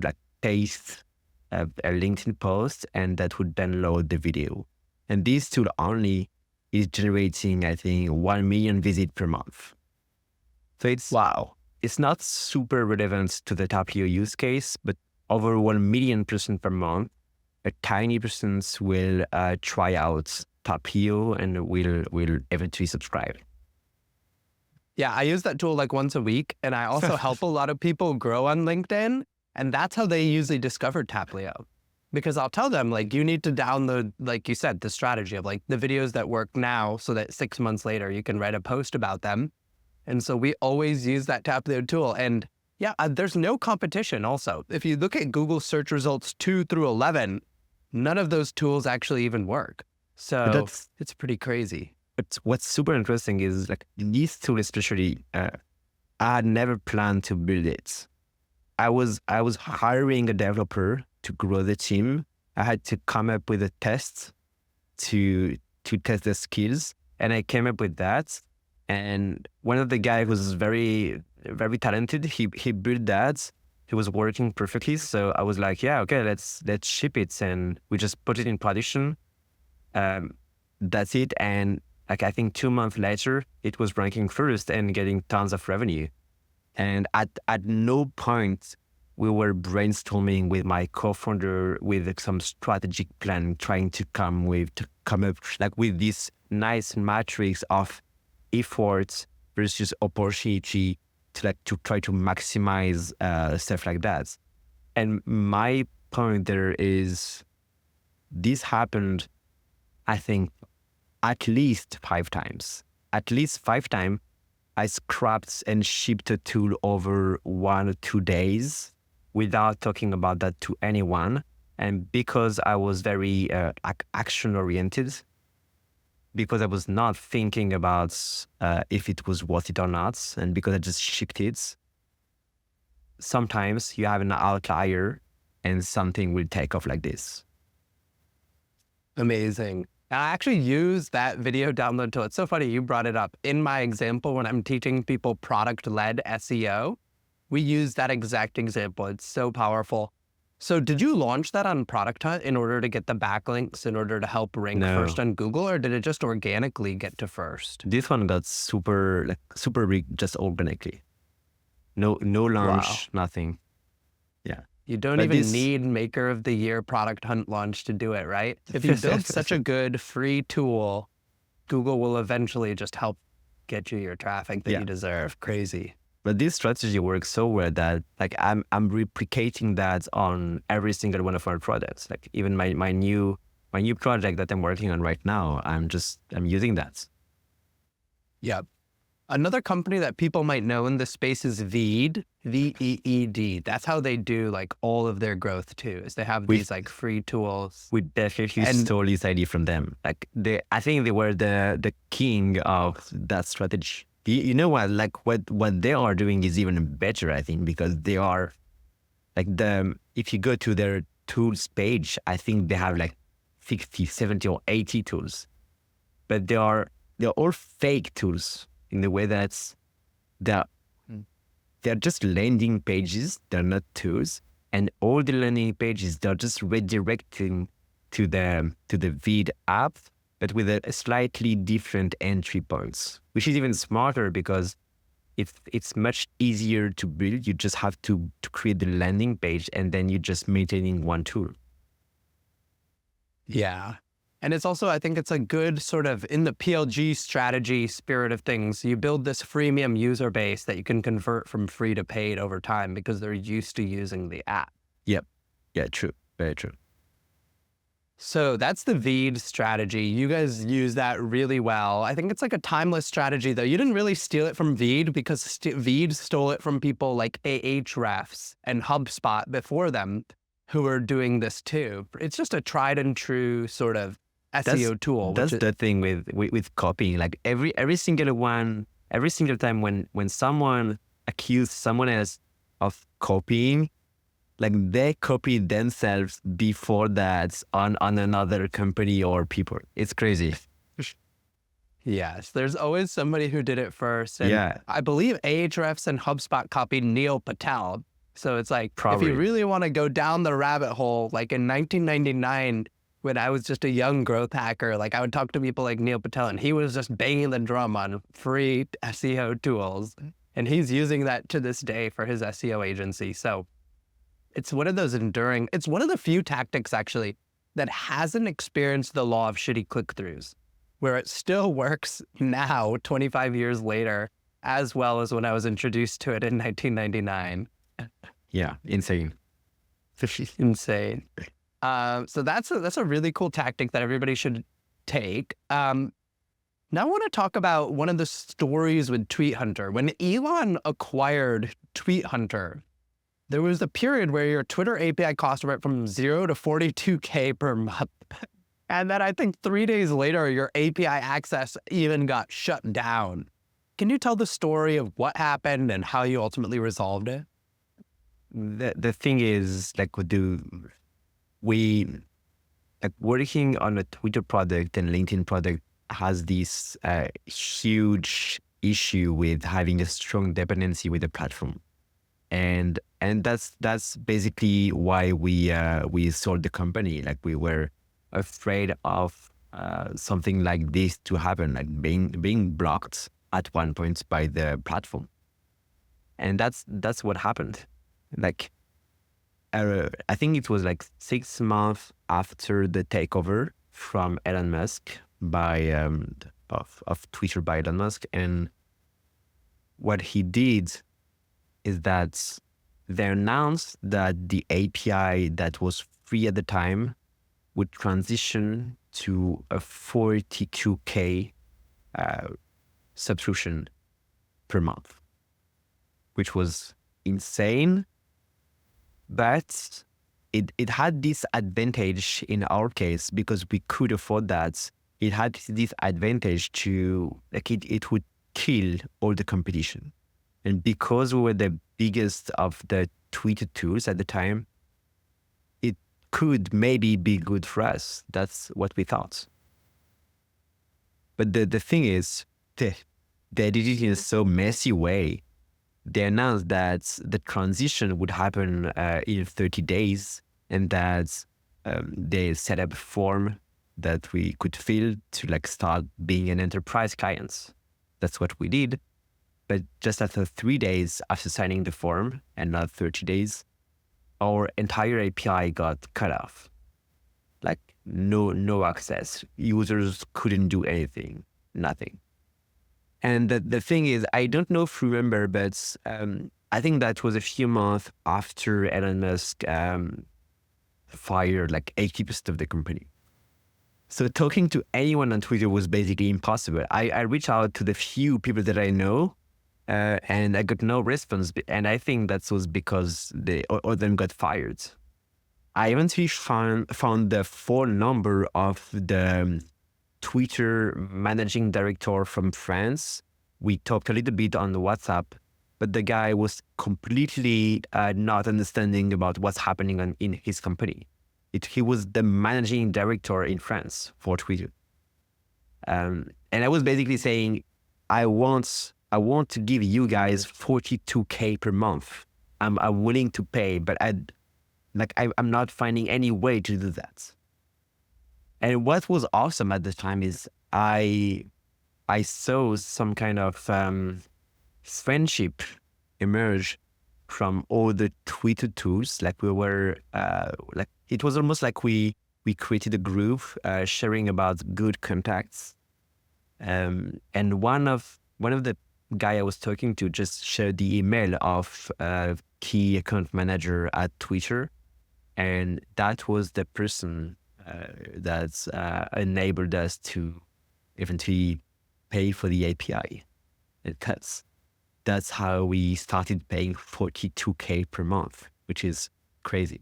like paste a LinkedIn post, and that would download the video. And this tool only is generating, I think, 1 million visits per month. So it's not super relevant to the Taplio use case, but over 1 million person per month, a tiny percent will try out Taplio and will eventually subscribe. Yeah, I use that tool like once a week, and I also help a lot of people grow on LinkedIn, and that's how they usually discover Taplio. Because I'll tell them, like, you need to download, like you said, the strategy of like the videos that work now so that 6 months later you can write a post about them. And so we always use that Taplio tool. And yeah, there's no competition also. If you look at Google search results 2 through 11, none of those tools actually even work. So it's pretty crazy. But what's super interesting is like this tool especially, I had never planned to build it. I was hiring a developer to grow the team. I had to come up with a test to test the skills, and I came up with that. And one of the guys was very, very talented. He built that. He was working perfectly. So I was like, yeah, okay, let's ship it, and we just put it in production. That's it. And like I think 2 months later, it was ranking first and getting tons of revenue. And at no point we were brainstorming with my co-founder with some strategic plan, trying to come up like with this nice matrix of efforts versus opportunity to try to maximize stuff like that. And my point there is this happened, I think, at least 5 times. At least 5 times. I scrapped and shipped a tool over 1 or 2 days without talking about that to anyone. And because I was very action oriented, because I was not thinking about if it was worth it or not, and because I just shipped it, sometimes you have an outlier and something will take off like this. Amazing. I actually use that video download tool. It's so funny you brought it up. In my example, when I'm teaching people product-led SEO, we use that exact example. It's so powerful. So did you launch that on Product Hunt in order to get the backlinks, in order to help rank first on Google, or did it just organically get to first? This one got super big just organically. No launch, nothing. Yeah. You don't even need Maker of the Year Product Hunt launch to do it, right? If you build such a good free tool, Google will eventually just help get you your traffic that you deserve. Crazy. But this strategy works so well that like I'm replicating that on every single one of our products. Like even my new project that I'm working on right now, I'm using that. Yep. Another company that people might know in this space is Veed, Veed. That's how they do like all of their growth too, is they have these like free tools. We definitely stole this idea from them. Like I think they were the king of that strategy. You know what? Like what they are doing is even better, I think, because they are like if you go to their tools page, I think they have like 60, 70 or 80 tools, but they're all fake tools. In the way that they're just landing pages, they're not tools, and all the landing pages they're just redirecting to the Revid app, but with a slightly different entry points, which is even smarter because it's much easier to build. You just have to create the landing page, and then you're just maintaining one tool. Yeah. And it's also, I think it's a good sort of in the PLG strategy spirit of things, you build this freemium user base that you can convert from free to paid over time because they're used to using the app. Yep. Yeah, true. Very true. So that's the Veed strategy. You guys use that really well. I think it's like a timeless strategy though. You didn't really steal it from Veed because Veed stole it from people like Ahrefs and HubSpot before them who are doing this too. It's just a tried and true sort of SEO tool. That's the thing with copying. Like every single time when someone accuses someone else of copying, like they copy themselves before that on another company or people. It's crazy. Yes, there's always somebody who did it first. And I believe Ahrefs and HubSpot copied Neil Patel. So it's like, if you really want to go down the rabbit hole, like in 1999, when I was just a young growth hacker, like I would talk to people like Neil Patel, and he was just banging the drum on free SEO tools. And he's using that to this day for his SEO agency. So It's one of those enduring, it's one of the few tactics actually that hasn't experienced the law of shitty click-throughs, where it still works now, 25 years later, as well as when I was introduced to it in 1999. Yeah, insane. Insane. So that's a really cool tactic that everybody should take. Now I want to talk about one of the stories with TweetHunter. When Elon acquired TweetHunter, there was a period where your Twitter API cost went from 0 to $42K per month. And then I think 3 days later, your API access even got shut down. Can you tell the story of what happened and how you ultimately resolved it? The thing is, like, working on a Twitter product and LinkedIn product has this huge issue with having a strong dependency with the platform, and that's basically why we sold the company. Like, we were afraid of something like this to happen, like being blocked at one point by the platform, and that's what happened. Like, I think it was like 6 months after the takeover from Elon Musk of Twitter by Elon Musk. And what he did is that they announced that the API that was free at the time would transition to a 42K subscription per month, which was insane. But it had this advantage in our case because we could afford that. It had this advantage to, like, it would kill all the competition. And because we were the biggest of the Twitter tools at the time, it could maybe be good for us. That's what we thought. But the thing is, they did it in a so messy way. They announced that the transition would happen in 30 days and that they set up a form that we could fill to, like, start being an enterprise client. That's what we did. But just after 3 days after signing the form, and not 30 days, our entire API got cut off. Like, no access. Users couldn't do anything, nothing. And the thing is, I don't know if you remember, but I think that was a few months after Elon Musk fired like 80% of the company. So talking to anyone on Twitter was basically impossible. I reached out to the few people that I know, and I got no response. And I think that was because all of them got fired. I eventually found the phone number of the Twitter managing director from France. We talked a little bit on the WhatsApp, but the guy was completely not understanding about what's happening in his company. He was the managing director in France for Twitter. And I was basically saying, I want to give you guys 42K per month. I'm willing to pay, but I'm not finding any way to do that. And what was awesome at the time is I saw some kind of friendship emerge from all the Twitter tools. Like, we were it was almost like we created a group sharing about good contacts. And one of the guy I was talking to just shared the email of a key account manager at Twitter, and that was the person that enabled us to eventually pay for the API. That's how we started paying 42K per month, which is crazy.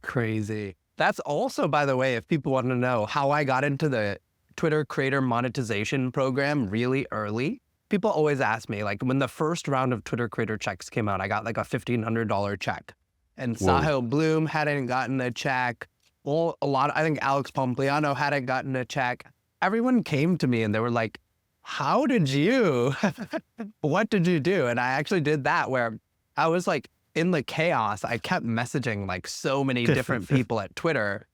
Crazy. That's also, by the way, if people want to know how I got into the Twitter creator monetization program really early, people always ask me, like, when the first round of Twitter creator checks came out, I got like a $1,500 check. And Sahil Bloom hadn't gotten a check. Well, I think Alex Pompliano hadn't gotten a check. Everyone came to me and they were like, how did you, what did you do? And I actually did that, where I was like, in the chaos, I kept messaging like so many different people at Twitter.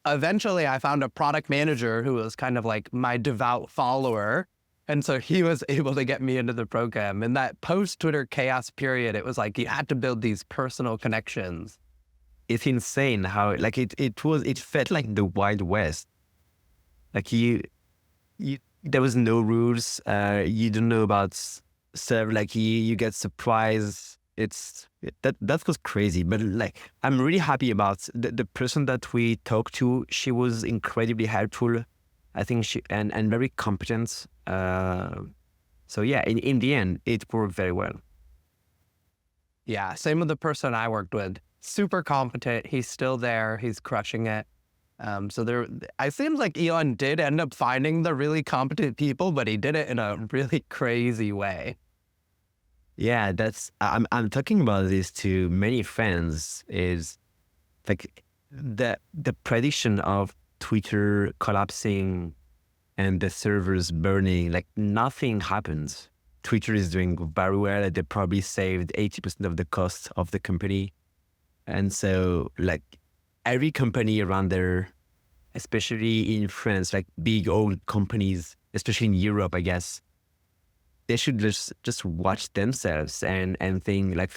Eventually I found a product manager who was kind of like my devout follower. And so he was able to get me into the program. In that post-Twitter chaos period, it was like you had to build these personal connections. It's insane how like it felt like the Wild West. Like there was no rules. You don't know about stuff. Like you get surprised. That was crazy. But like I'm really happy about the person that we talked to. She was incredibly helpful. I think she and very competent. So yeah, in the end, it worked very well. Yeah, same with the person I worked with. Super competent. He's still there. He's crushing it. So it seems like Elon did end up finding the really competent people, but he did it in a really crazy way. Yeah, I'm talking about this to many friends. Is like the prediction of Twitter collapsing and the servers burning, like nothing happens. Twitter is doing very well. They probably saved 80% of the cost of the company. And so like every company around there, especially in France, like big old companies, especially in Europe, I guess, they should just watch themselves and think like,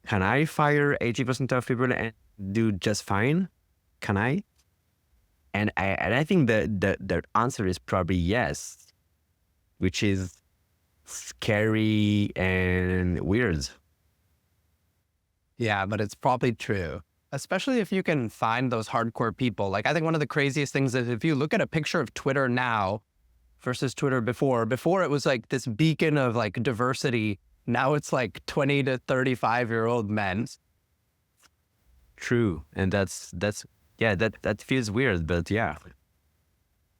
can I fire 80% of people and do just fine? Can I? And I think the answer is probably yes, which is scary and weird. Yeah, but it's probably true, especially if you can find those hardcore people. Like I think one of the craziest things is if you look at a picture of Twitter now versus Twitter before it was like this beacon of like diversity. Now it's like 20 to 35-year-old men. True. And that's yeah, that feels weird, but yeah,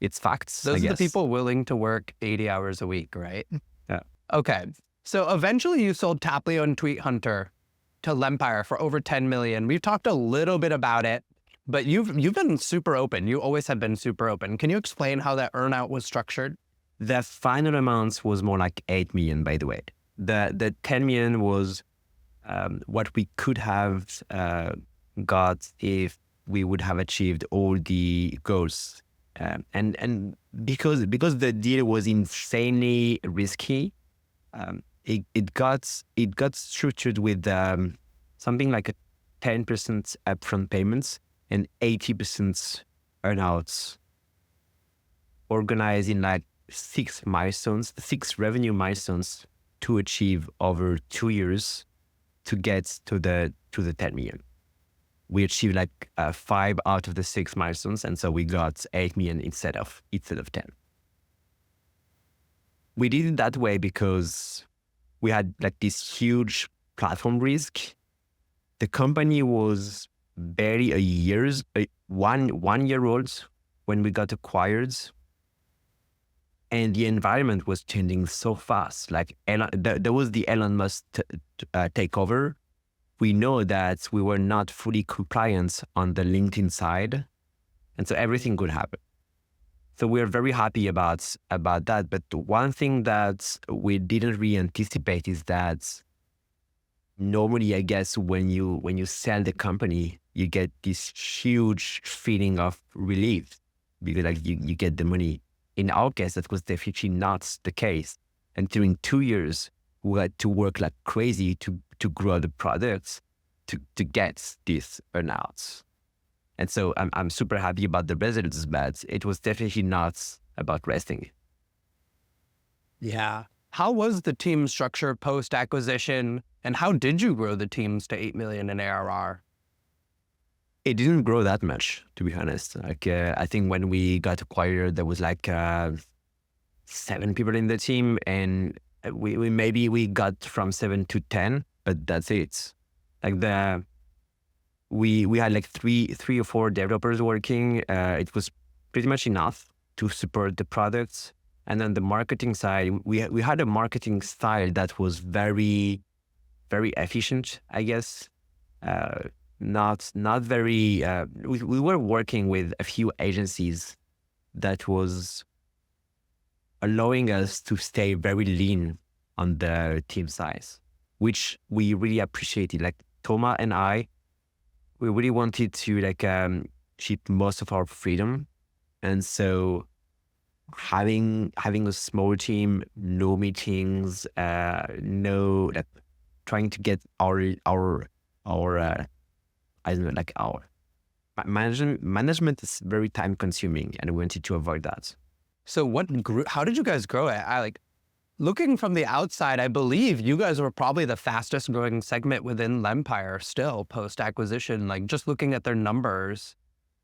it's facts. Those I are guess. the people willing to work 80 hours a week, right? Yeah. Okay. So eventually you sold Taplio and TweetHunter to Lempire for over 10 million. We've talked a little bit about it, but you've been super open. You always have been super open. Can you explain how that earnout was structured? The final amount was more like 8 million, by the way. The 10 million was what we could have got if we would have achieved all the goals. And because the deal was insanely risky, it got structured with something like a 10% upfront payments and 80% earnouts, organized in like 6 revenue milestones to achieve over 2 years to get to the 10 million. We achieved like 5 out of the 6 milestones, and so we got 8 million instead of 10. We did it that way because we had like this huge platform risk. The company was barely one year old when we got acquired, and the environment was changing so fast. Like there was the Elon Musk takeover. We know that we were not fully compliant on the LinkedIn side, and so everything could happen. So we're very happy about that. But one thing that we didn't really anticipate is that normally, I guess, when you sell the company, you get this huge feeling of relief because like you get the money. In our case, that was definitely not the case. And during 2 years, we had to work like crazy to grow the products to get these earnouts. And so I'm super happy about the results, but it was definitely not about resting. Yeah. How was the team structure post-acquisition, and how did you grow the teams to 8 million in ARR? It didn't grow that much, to be honest. Like I think when we got acquired, there was like 7 people in the team, and we got from 7 to 10, but that's it. Like we had like three or 4 developers working. It was pretty much enough to support the products. And then the marketing side, we had a marketing style that was very, very efficient, I guess. Not very. We were working with a few agencies that was allowing us to stay very lean on the team size, which we really appreciated. Like Thomas and I, we really wanted to like keep most of our freedom, and so having a small team, no meetings, no like trying to get our I don't know, like our management is very time consuming, and we wanted to avoid that. So how did you guys grow it? Looking from the outside, I believe you guys were probably the fastest growing segment within Lempire still post acquisition. Like just looking at their numbers,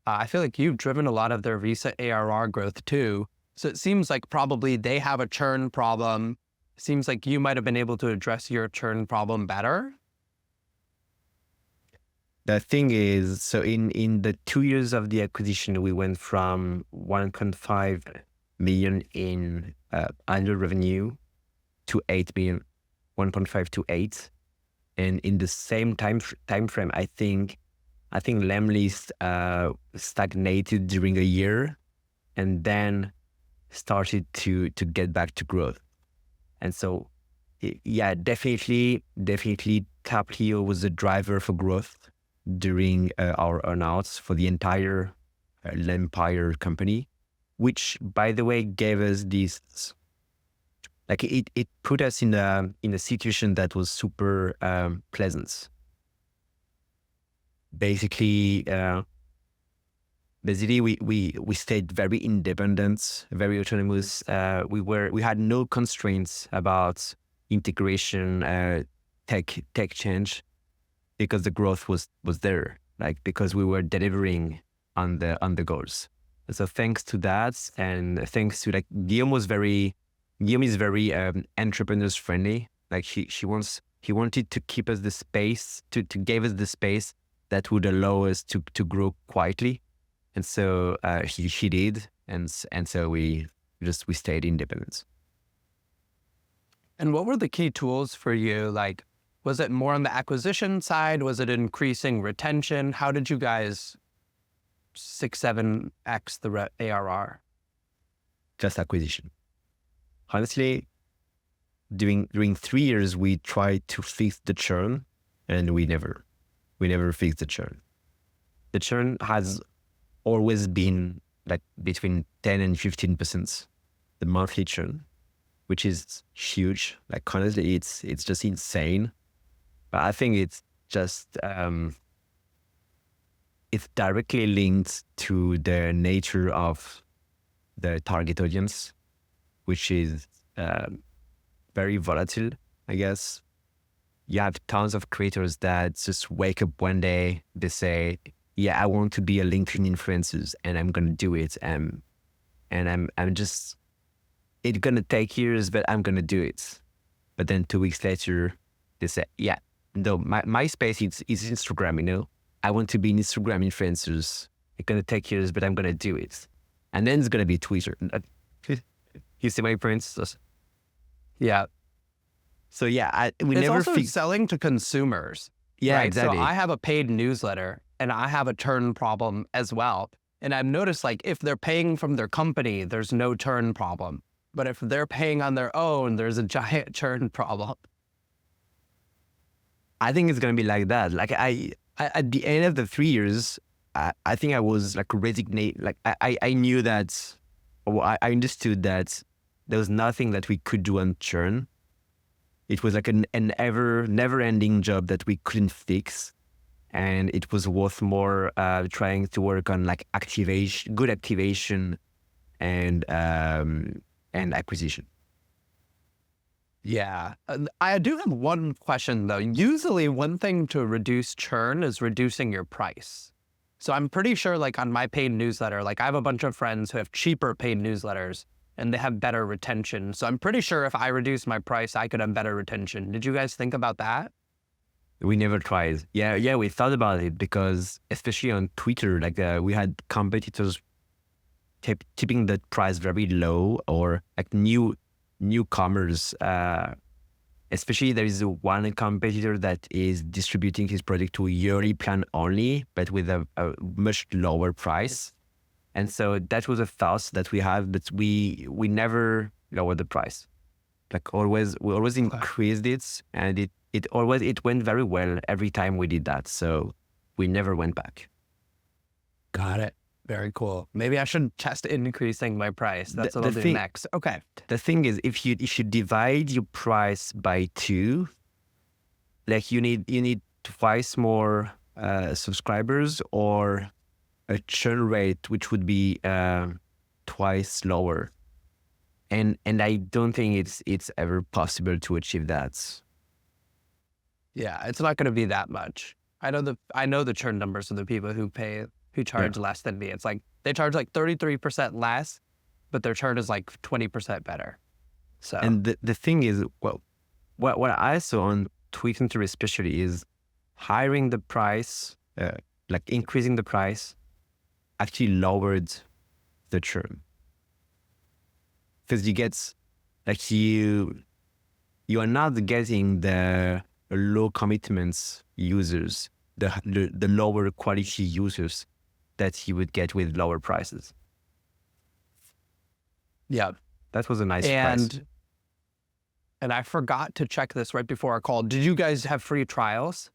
I feel like you've driven a lot of their recent ARR growth too. So it seems like probably they have a churn problem. Seems like you might have been able to address your churn problem better. The thing is, so in the 2 years of the acquisition, we went from 1.5 million in annual revenue to 8 million, 1.5 to 8. And in the same time frame, I think Lemlist stagnated during a year and then started to get back to growth. And so, yeah, definitely Taplio was the driver for growth during our earnouts for the entire Lempire company, which, by the way, gave us this, like it put us in a situation that was super pleasant. Basically, we stayed very independent, very autonomous. We had no constraints about integration, tech change, because the growth was there, like because we were delivering on the goals. So thanks to that, and thanks to like Guillaume is very entrepreneurs friendly. Like he wanted to keep us the space to give us the space that would allow us to grow quietly, and so he did, and so we stayed independent. And what were the key tools for you? Like, was it more on the acquisition side? Was it increasing retention? How did you guys 6-7x the ARR? Just acquisition. Honestly, during 3 years, we tried to fix the churn, and we never fixed the churn. The churn has always been like between 10 and 15%, the monthly churn, which is huge. Like honestly, it's just insane. But I think it's just it's directly linked to the nature of the target audience, which is very volatile, I guess. You have tons of creators that just wake up one day, they say, yeah, I want to be a LinkedIn influencer, and I'm going to do it. And I'm just, it's going to take years, but I'm going to do it. But then 2 weeks later, they say, yeah, no, my space is Instagram, you know? I want to be an Instagram influencers. It's going to take years, but I'm going to do it. And then it's going to be Twitter. You see my points? Yeah. So yeah, we it's never also selling to consumers. Yeah, right? exactly. So I have a paid newsletter and I have a churn problem as well. And I've noticed like if they're paying from their company, there's no churn problem. But if they're paying on their own, there's a giant churn problem. I think it's going to be like that. Like I at the end of the 3 years, I think I was like resignate. Like I knew that, or I understood that there was nothing that we could do on churn. It was like an never ending job that we couldn't fix. And it was worth more trying to work on like good activation and acquisition. Yeah. I do have one question though. Usually one thing to reduce churn is reducing your price. So I'm pretty sure like on my paid newsletter, like I have a bunch of friends who have cheaper paid newsletters and they have better retention. So I'm pretty sure if I reduce my price, I could have better retention. Did you guys think about that? We never tried. Yeah, we thought about it because especially on Twitter, like we had competitors keeping the price very low, or like newcomers. Especially there is one competitor that is distributing his product to a yearly plan only, but with a much lower price. And so that was a thought that we have, but we never lowered the price. Like we always increased it, and it went very well every time we did that. So we never went back. Got it. Very cool. Maybe I should test increasing my price. That's what I'll do next. Okay. The thing is, if you divide your price by 2, like you need twice more subscribers, or a churn rate which would be twice lower. And I don't think it's ever possible to achieve that. Yeah, it's not going to be that much. I know the churn numbers of the people who charge less than me. It's like they charge like 33% less, but their churn is like 20% better. So, and the thing is, well, what I saw on TweetHunter especially is hiring the price, like increasing the price, actually lowered the churn, because you get like you are not getting the low commitments users, the lower quality users that you would get with lower prices. Yeah, that was a nice price. And I forgot to check this right before our call. Did you guys have free trials?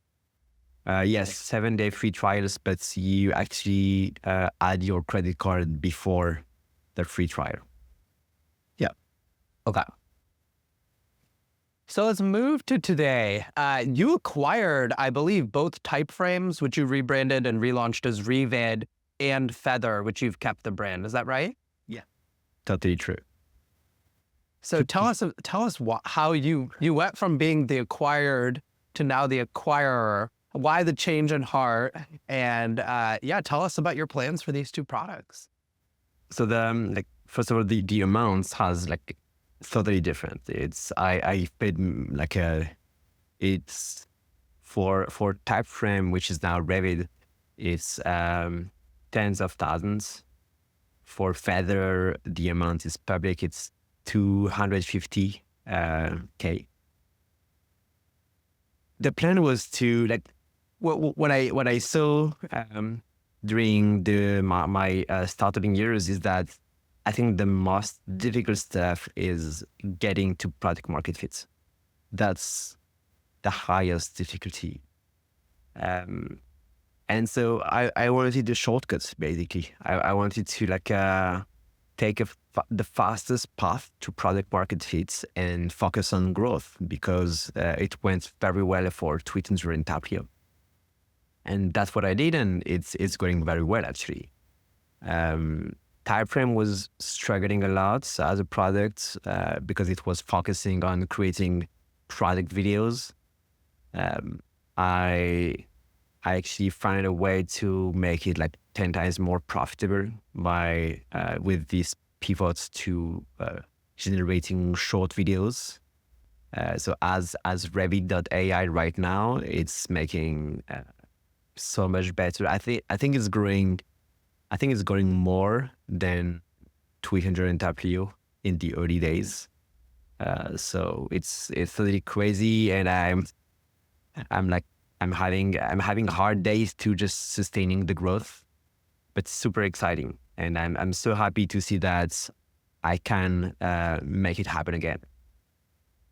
Yes, 7-day free trials, but you actually add your credit card before the free trial. Yeah. Okay. So let's move to today. You acquired, I believe, both Typeframes, which you rebranded and relaunched as Revid, and Feather, which you've kept the brand. Is that right? Yeah, totally true. So tell us how you went from being the acquired to now the acquirer. Why the change in heart? And tell us about your plans for these two products. So first of all, the amounts has like totally different. It's I paid like it's for Typeframe, which is now Revid, it's tens of thousands. For Feather, the amount is public. It's 250K. The plan was to when I saw during my startup years is that I think the most difficult stuff is getting to product market fit. That's the highest difficulty. And so I wanted the shortcuts, basically. I wanted to take the fastest path to product market fit and focus on growth, because it went very well for TweetHunter and Taplio. And that's what I did, and it's going very well, actually. Typeframe was struggling a lot as a product because it was focusing on creating product videos. I actually found a way to make it 10 times more profitable by with these pivots to generating short videos. So as Revid.ai right now, it's making so much better. I think it's growing. I think it's growing more than TweetHunter and Taplio in the early days. So it's totally crazy, and I'm having hard days to just sustaining the growth, but super exciting. And I'm so happy to see that I can make it happen again.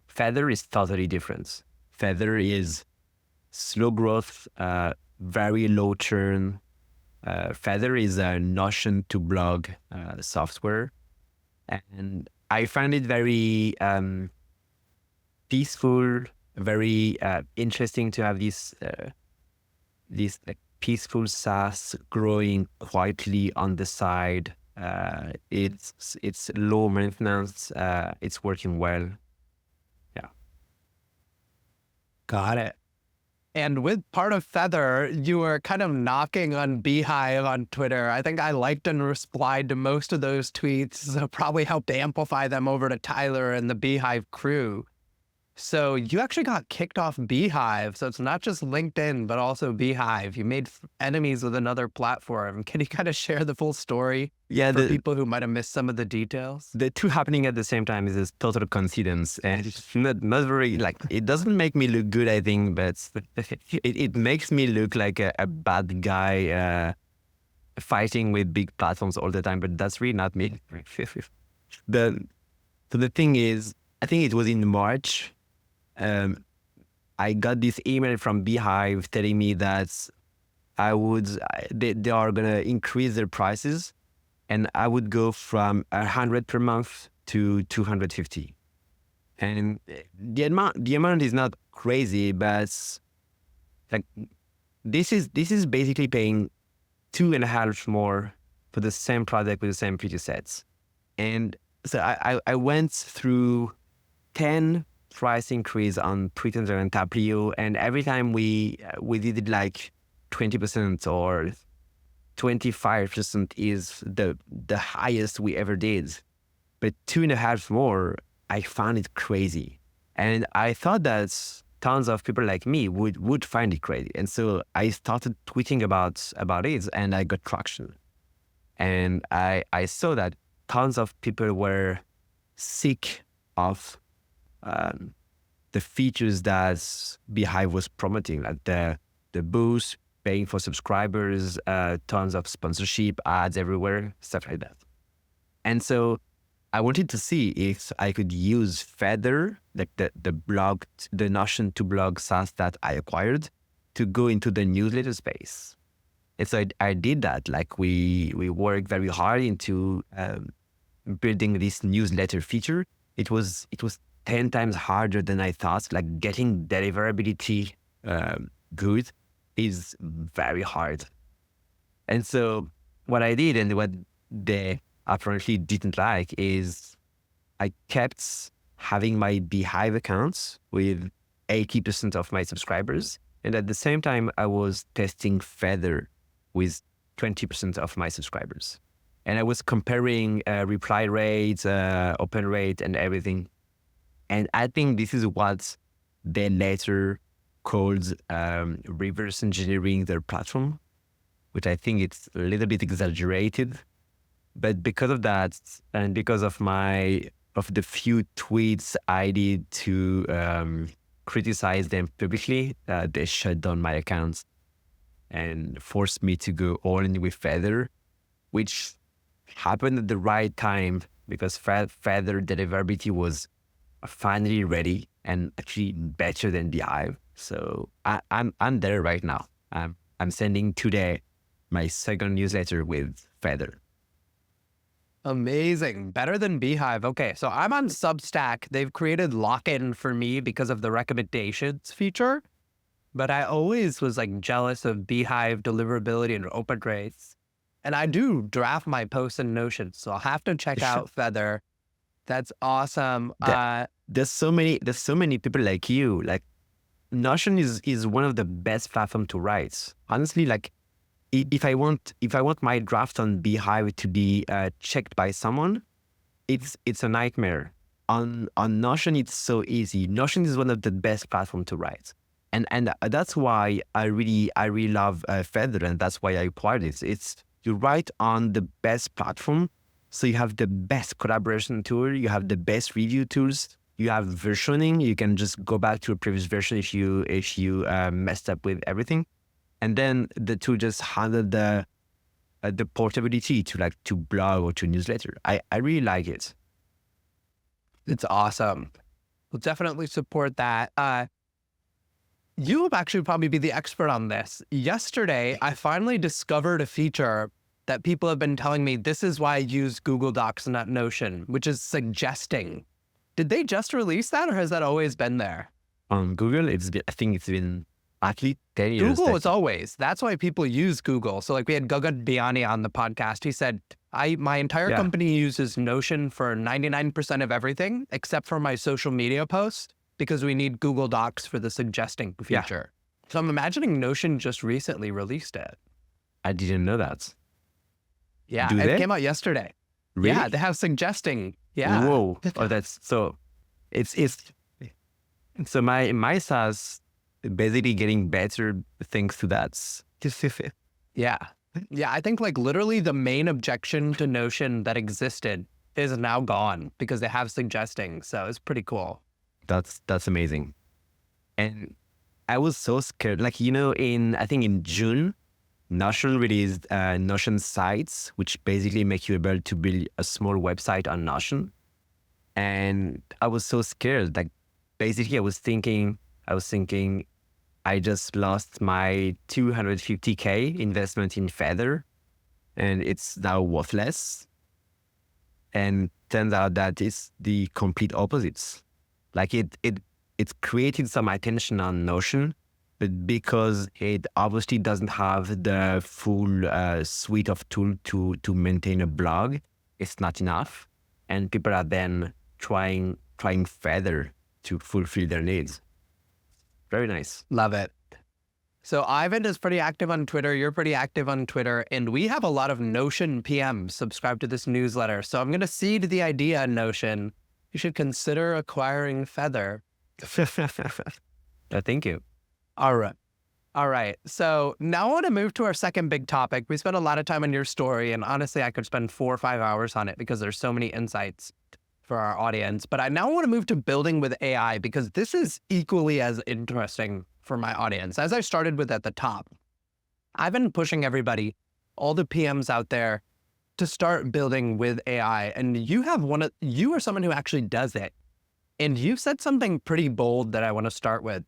Feather is totally different. Feather is slow growth, very low churn. Feather is a Notion to blog software. And I find it very peaceful, very interesting to have this peaceful SaaS growing quietly on the side. It's low maintenance. It's working well. Yeah. Got it. And with part of Feather, you were kind of knocking on Beehiiv on Twitter. I think I liked and replied to most of those tweets, so probably helped amplify them over to Tyler and the Beehiiv crew. So you actually got kicked off Beehiiv. So it's not just LinkedIn, but also Beehiiv. You made enemies with another platform. Can you kind of share the full story for people who might have missed some of the details? The two happening at the same time is a total coincidence. And it's not very, it doesn't make me look good, I think, but it makes me look like a bad guy fighting with big platforms all the time. But that's really not me. So the thing is, I think it was in March. I got this email from Beehiiv telling me that they are gonna increase their prices, and I would go from 100 per month to 250. And the amount is not crazy, but like this is basically paying 2.5 more for the same product with the same feature sets. And so I went through 10 price increase on TweetHunter and Taplio, and every time we did it like 20% or 25% is the highest we ever did. But 2.5 more, I found it crazy. And I thought that tons of people like me would find it crazy. And so I started tweeting about it, and I got traction. And I saw that tons of people were sick of the features that Beehiiv was promoting, like the boost, paying for subscribers, tons of sponsorship ads everywhere, stuff like that. And so I wanted to see if I could use Feather, like the Notion to blog SaaS that I acquired, to go into the newsletter space. And so I did that. Like we worked very hard into building this newsletter feature. It was 10 times harder than I thought. Like getting deliverability good is very hard. And so what I did, and what they apparently didn't like, is I kept having my Beehiiv accounts with 80% of my subscribers. And at the same time, I was testing Feather with 20% of my subscribers. And I was comparing reply rates, open rate, and everything. And I think this is what they later called reverse engineering their platform, which I think it's a little bit exaggerated. But because of that, and because of the few tweets I did to criticize them publicly, they shut down my accounts and forced me to go all in with Feather, which happened at the right time because Feather deliverability was finally ready and actually better than Beehiiv. So I'm there right now. I'm sending today my second newsletter with Feather. Amazing. Better than Beehiiv. Okay, so I'm on Substack. They've created lock-in for me because of the recommendations feature, but I always was like jealous of Beehiiv deliverability and open rates. And I do draft my posts in Notion, so I'll have to check out Feather. That's awesome. There's so many people like you. Like Notion is one of the best platforms to write. Honestly, like if I want my draft on Beehiiv to be checked by someone, it's a nightmare. On Notion, it's so easy. Notion is one of the best platforms to write, and that's why I really love Feather, and that's why I acquired it. It's you write on the best platform, so you have the best collaboration tool, you have the best review tools, you have versioning. You can just go back to a previous version if you messed up with everything. And then the tool just handle the portability to blog or to newsletter. I really like it. It's awesome. We'll definitely support that. You will actually probably be the expert on this. Yesterday, I finally discovered a feature that people have been telling me this is why I use Google Docs and not Notion, which is suggesting. Did they just release that, or has that always been there? On Google, I think it's been at least 10 years. Google is always. That's why people use Google. So like we had Gagan Biani on the podcast. He said, my entire company uses Notion for 99% of everything except for my social media posts because we need Google Docs for the suggesting feature. Yeah. So I'm imagining Notion just recently released it. I didn't know that. Yeah, it came out yesterday. Really? Yeah, they have suggesting. Yeah. Whoa. Oh, that's so. It's so my SaaS basically getting better thanks to that. Yeah. Yeah, I think like literally the main objection to Notion that existed is now gone because they have suggesting. So it's pretty cool. That's amazing. And I was so scared. Like, I think in June, Notion released Notion sites, which basically make you able to build a small website on Notion. And I was so scared. Like basically I was thinking, I just lost my 250K investment in Feather, and it's now worthless. And turns out that it's the complete opposites. Like it created some attention on Notion, but because it obviously doesn't have the full suite of tools to maintain a blog, it's not enough. And people are then trying Feather to fulfill their needs. Very nice. Love it. So Ivan is pretty active on Twitter. You're pretty active on Twitter. And we have a lot of Notion PMs subscribed to this newsletter. So I'm going to seed the idea, Notion. You should consider acquiring Feather. Thank you. All right. All right. So now I want to move to our second big topic. We spent a lot of time on your story, and honestly, I could spend 4 or 5 hours on it because there's so many insights for our audience. But I now want to move to building with AI because this is equally as interesting for my audience. As I started with at the top, I've been pushing everybody, all the PMs out there, to start building with AI. And you are someone who actually does it. And you've said something pretty bold that I want to start with.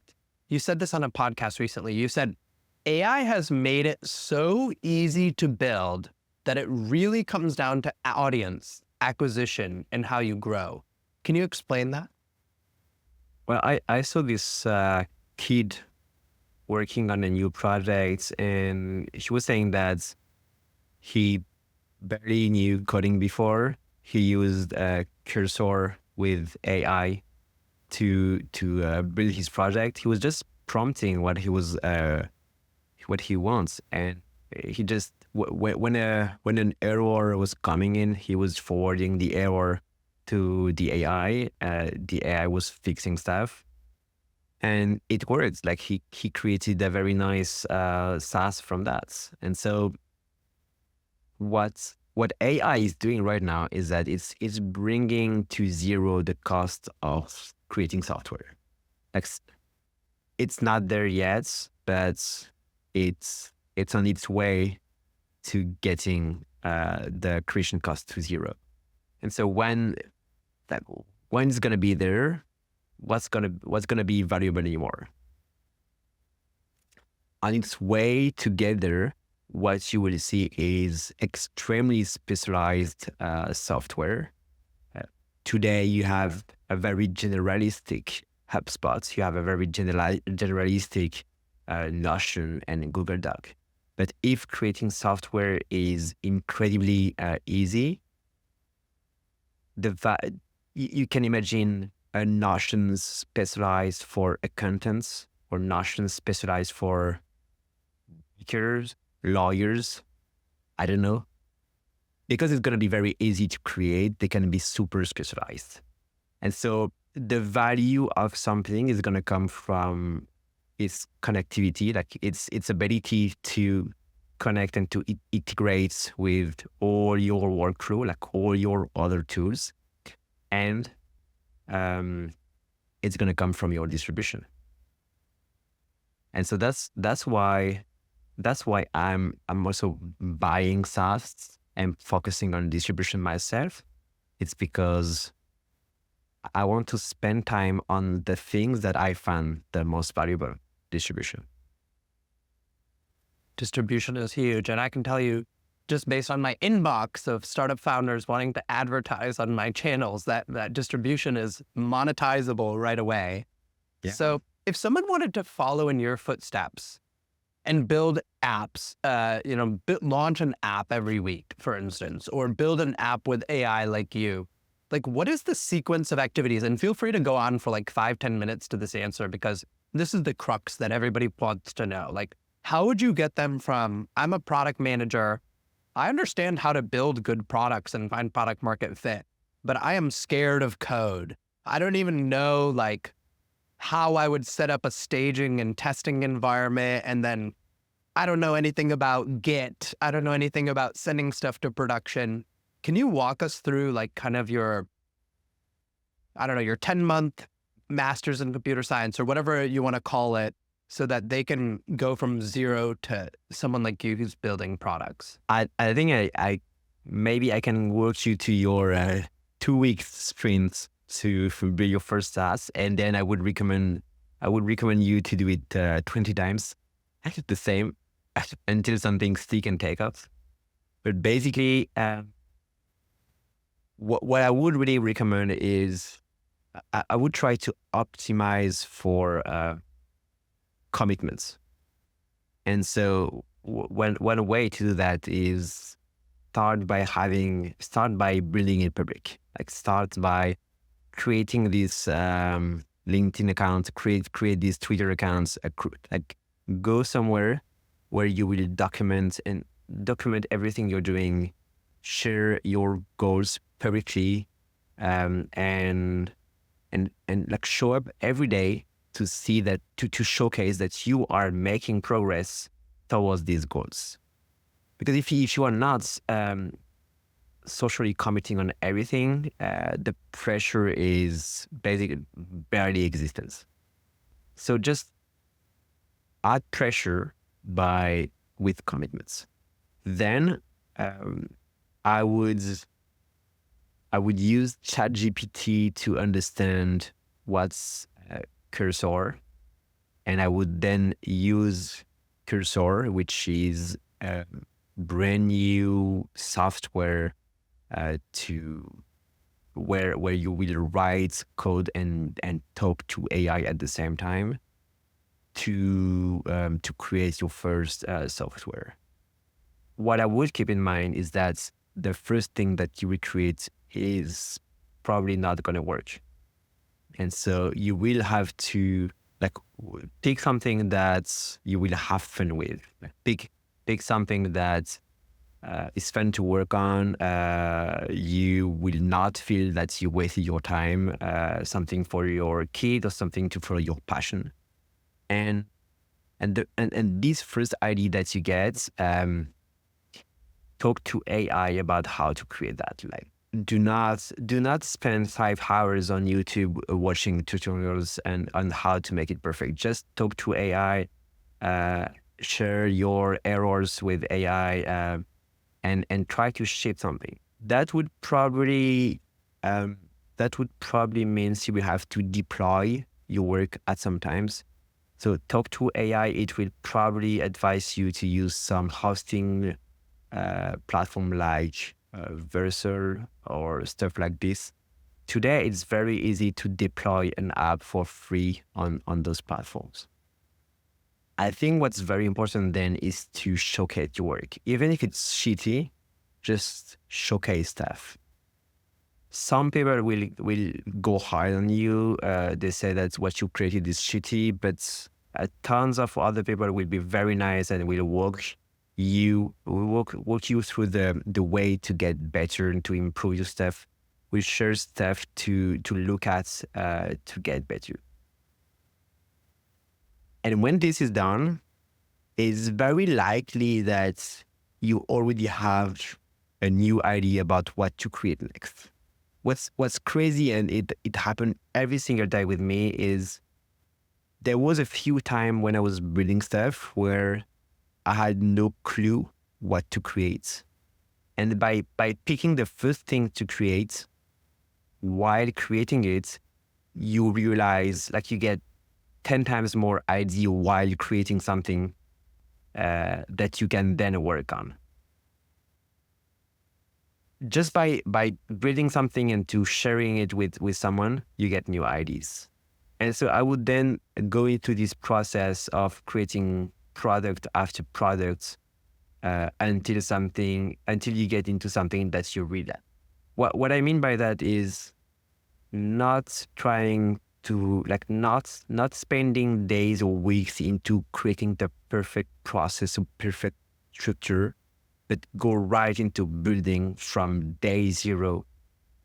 You said this on a podcast recently. You said, AI has made it so easy to build that it really comes down to audience acquisition and how you grow. Can you explain that? Well, I saw this kid working on a new project, and he was saying that he barely knew coding before. He used a cursor with AI to build his project. He was just prompting what he wants, and he just when an error was coming in, he was forwarding the error to the AI. The AI was fixing stuff, and it worked. Like he created a very nice SaaS from that. And so what AI is doing right now is that it's bringing to zero the cost of creating software. Like, it's not there yet, but it's on its way to getting the creation cost to zero. And so when it's gonna be there, what's gonna be valuable anymore? On its way to get there, what you will see is extremely specialized software. Today, you have a very generalistic HubSpot. You have a very generalistic Notion and Google Doc. But if creating software is incredibly easy, you can imagine a Notion specialized for accountants or Notion specialized for bankers, lawyers, I don't know. Because it's going to be very easy to create, they can be super specialized. And so the value of something is going to come from its connectivity, like its ability to connect and to integrate with all your workflow, like all your other tools. And it's going to come from your distribution. And so that's why I'm also buying SaaS and focusing on distribution myself. It's because I want to spend time on the things that I find the most valuable. Distribution is huge. And I can tell you, just based on my inbox of startup founders wanting to advertise on my channels, that distribution is monetizable right away. Yeah. So if someone wanted to follow in your footsteps and build apps, launch an app every week, for instance, or build an app with AI like you, like what is the sequence of activities? And feel free to go on for like 5-10 minutes to this answer, because this is the crux that everybody wants to know. Like, how would you get them from, I'm a product manager, I understand how to build good products and find product market fit, but I am scared of code. I don't even know like how I would set up a staging and testing environment. And then I don't know anything about Git. I don't know anything about sending stuff to production. Can you walk us through like kind of your 10-month master's in computer science or whatever you want to call it, so that they can go from zero to someone like you who's building products? I think I maybe I can walk you to your 2-week sprint to build your first SaaS, and then I would recommend I would recommend you to do it 20 times, the same, until something stick and take off. But basically, what I would really recommend is I would try to optimize for commitments. And so one way to do that is start by building it public. Like start by creating these LinkedIn accounts, create these Twitter accounts, like go somewhere where you will document everything you're doing, share your goals publicly, and like show up every day to see that, to showcase that you are making progress towards these goals. Because if you are not socially committing on everything, the pressure is basically barely existence. So just add pressure with commitments. Then I would use ChatGPT to understand what's Cursor, and I would then use Cursor, which is a brand new software to where you will write code and talk to AI at the same time to create your first software. What I would keep in mind is that the first thing that you recreate is probably not going to work. And so you will have to pick something that you will have fun with. Pick something that is fun to work on. You will not feel that you wasted your time. Something for your kid or something to follow your passion. And this first idea that you get, talk to AI about how to create that. Do not spend 5 hours on YouTube watching tutorials and on how to make it perfect. Just talk to AI, share your errors with AI, and try to ship something. That would probably means you will have to deploy your work at some times. So talk to AI. It will probably advise you to use some hosting platform like Verser or stuff like this. Today, it's very easy to deploy an app for free on those platforms. I think what's very important then is to showcase your work. Even if it's shitty, just showcase stuff. Some people will go hard on you. They say that what you created is shitty, but tons of other people will be very nice and will walk you through the way to get better and to improve your stuff. We share stuff to look at to get better. And when this is done, it's very likely that you already have a new idea about what to create next. What's crazy, and it happened every single day with me, is there was a few times when I was building stuff where I had no clue what to create. And by picking the first thing to create, while creating it, you realize you get 10 times more idea while creating something that you can then work on. Just by building something and to sharing it with someone, you get new ideas. And so I would then go into this process of creating product after product until you get into something that you really like. What I mean by that is not trying to not spending days or weeks into creating the perfect process or perfect structure, but go right into building from day zero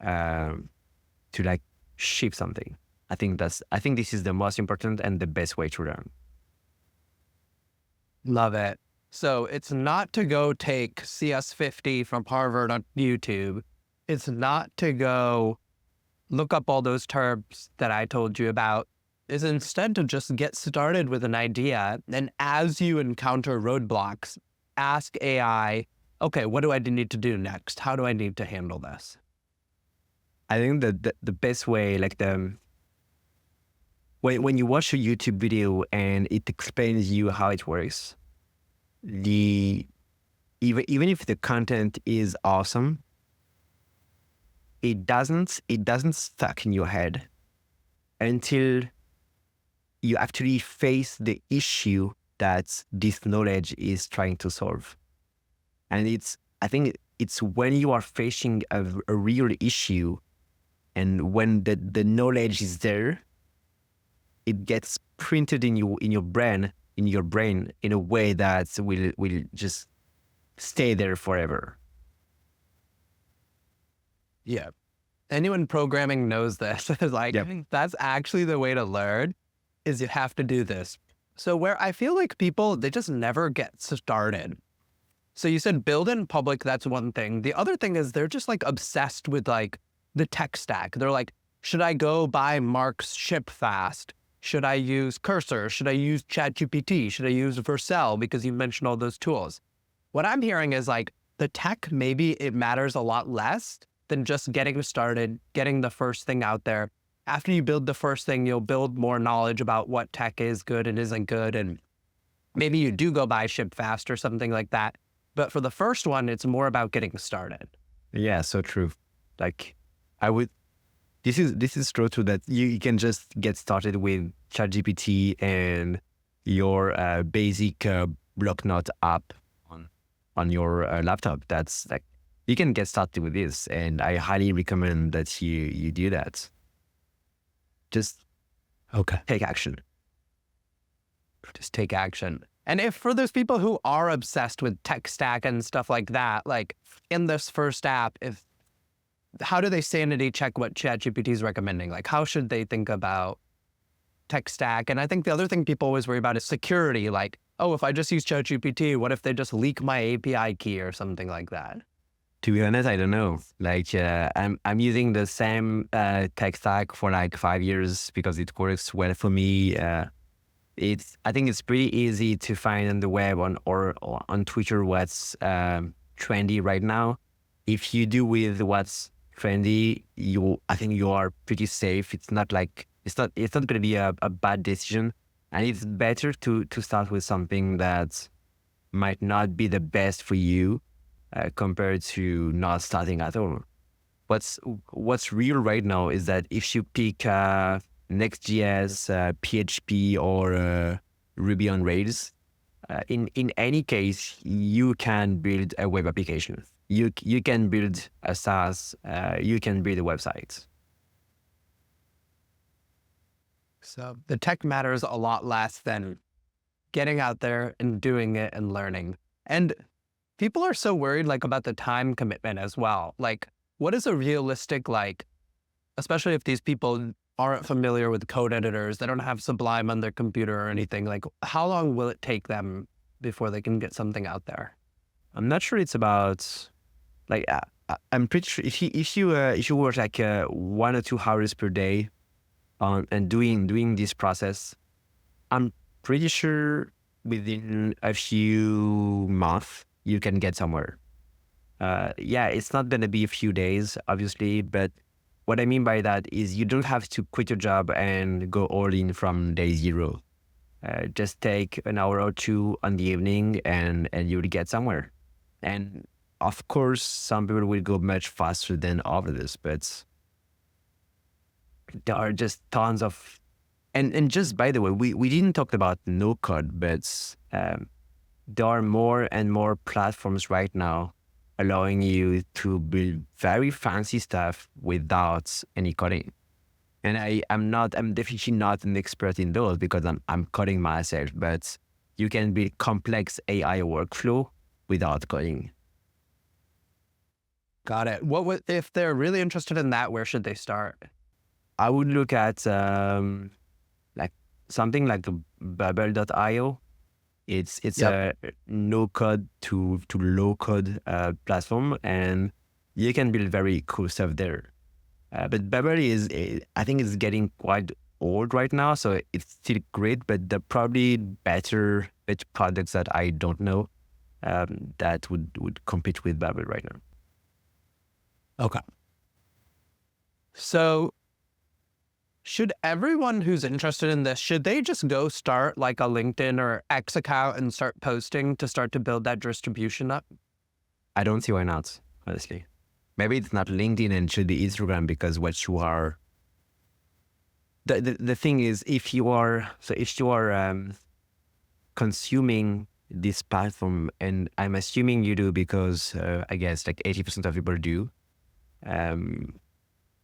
to ship something. I think this is the most important and the best way to learn. Love it. So it's not to go take CS50 from Harvard on YouTube. It's not to go look up all those terms that I told you about. It's instead to just get started with an idea. And as you encounter roadblocks, ask AI, okay, what do I need to do next? How do I need to handle this? I think that the best way, when you watch a YouTube video and it explains you how it works, the even if the content is awesome, it doesn't stuck in your head until you actually face the issue that this knowledge is trying to solve. And I think it's when you are facing a real issue and when the knowledge is there, it gets printed in your brain in a way that will just stay there forever. Yeah. Anyone programming knows this. Like, Yep. that's actually the way to learn, is you have to do this. So where I feel like people, they just never get started. So you said build in public, that's one thing. The other thing is they're just like obsessed with like the tech stack. They're like, should I go buy Mark's Ship Fast? Should I use Cursor? Should I use ChatGPT? Should I use Vercel? Because you mentioned all those tools. What I'm hearing is like the tech, maybe it matters a lot less than just getting started, getting the first thing out there. After you build the first thing, you'll build more knowledge about what tech is good and isn't good. And maybe you do go buy Ship Fast or something like that. But for the first one, it's more about getting started. Yeah, so true. Like this is true too, that you can just get started with ChatGPT and your basic block note app on your laptop. That's like, you can get started with this, and I highly recommend that you do that. Just take action. Just take action. And if for those people who are obsessed with tech stack and stuff like that, like in this first app, how do they sanity check what ChatGPT is recommending? Like, how should they think about tech stack? And I think the other thing people always worry about is security. Like, oh, if I just use ChatGPT, what if they just leak my API key or something like that? To be honest, I don't know. Like, I'm using the same tech stack for like 5 years because it works well for me. I think it's pretty easy to find on the web or on Twitter what's trendy right now. If you do with what's trendy, I think you are pretty safe. It's not going to be a bad decision, and it's better to start with something that might not be the best for you compared to not starting at all. What's real right now is that if you pick Next.js, PHP, or Ruby on Rails, in any case, you can build a web application. You can build a SaaS. You can build a website. So the tech matters a lot less than getting out there and doing it and learning. And people are so worried like about the time commitment as well. Like, what is a realistic, like, especially if these people aren't familiar with code editors, they don't have Sublime on their computer or anything, like how long will it take them before they can get something out there? I'm not sure it's about, like, I'm pretty sure if you work like 1 or 2 hours per day and doing this process, I'm pretty sure within a few months you can get somewhere. Yeah, it's not going to be a few days, obviously, but what I mean by that is you don't have to quit your job and go all in from day zero. Just take an hour or two on the evening and you'll get somewhere. And of course, some people will go much faster than others, but there are just tons of, and just by the way, we didn't talk about no code, but there are more and more platforms right now allowing you to build very fancy stuff without any coding. And I'm definitely not an expert in those because I'm coding myself, but you can build complex AI workflow without coding. Got it. If they're really interested in that, where should they start? I would look at like something like bubble.io. It's a no code to low code platform, and you can build very cool stuff there. But Bubble I think it's getting quite old right now, so it's still great, but there are probably better products that I don't know that would compete with Bubble right now. Okay. So Should everyone who's interested in this, should they just go start like a LinkedIn or X account and start posting to start to build that distribution up? I don't see why not, honestly. Maybe it's not LinkedIn and should be Instagram because what you are. The thing is, if you are consuming this platform, and I'm assuming you do because I guess like 80% of people do.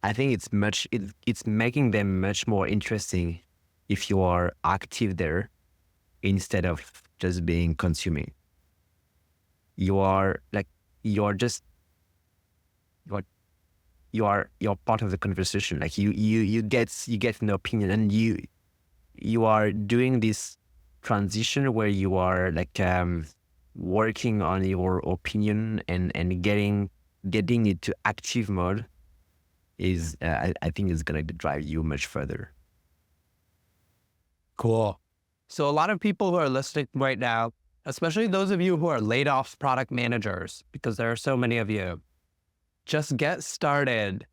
I think it's making them much more interesting if you are active there instead of just being consuming. You're part of the conversation. Like you get an opinion, and you are doing this transition where you are like working on your opinion and getting it to active mode is I think is going to drive you much further. Cool. So a lot of people who are listening right now, especially those of you who are laid off product managers, because there are so many of you, just get started.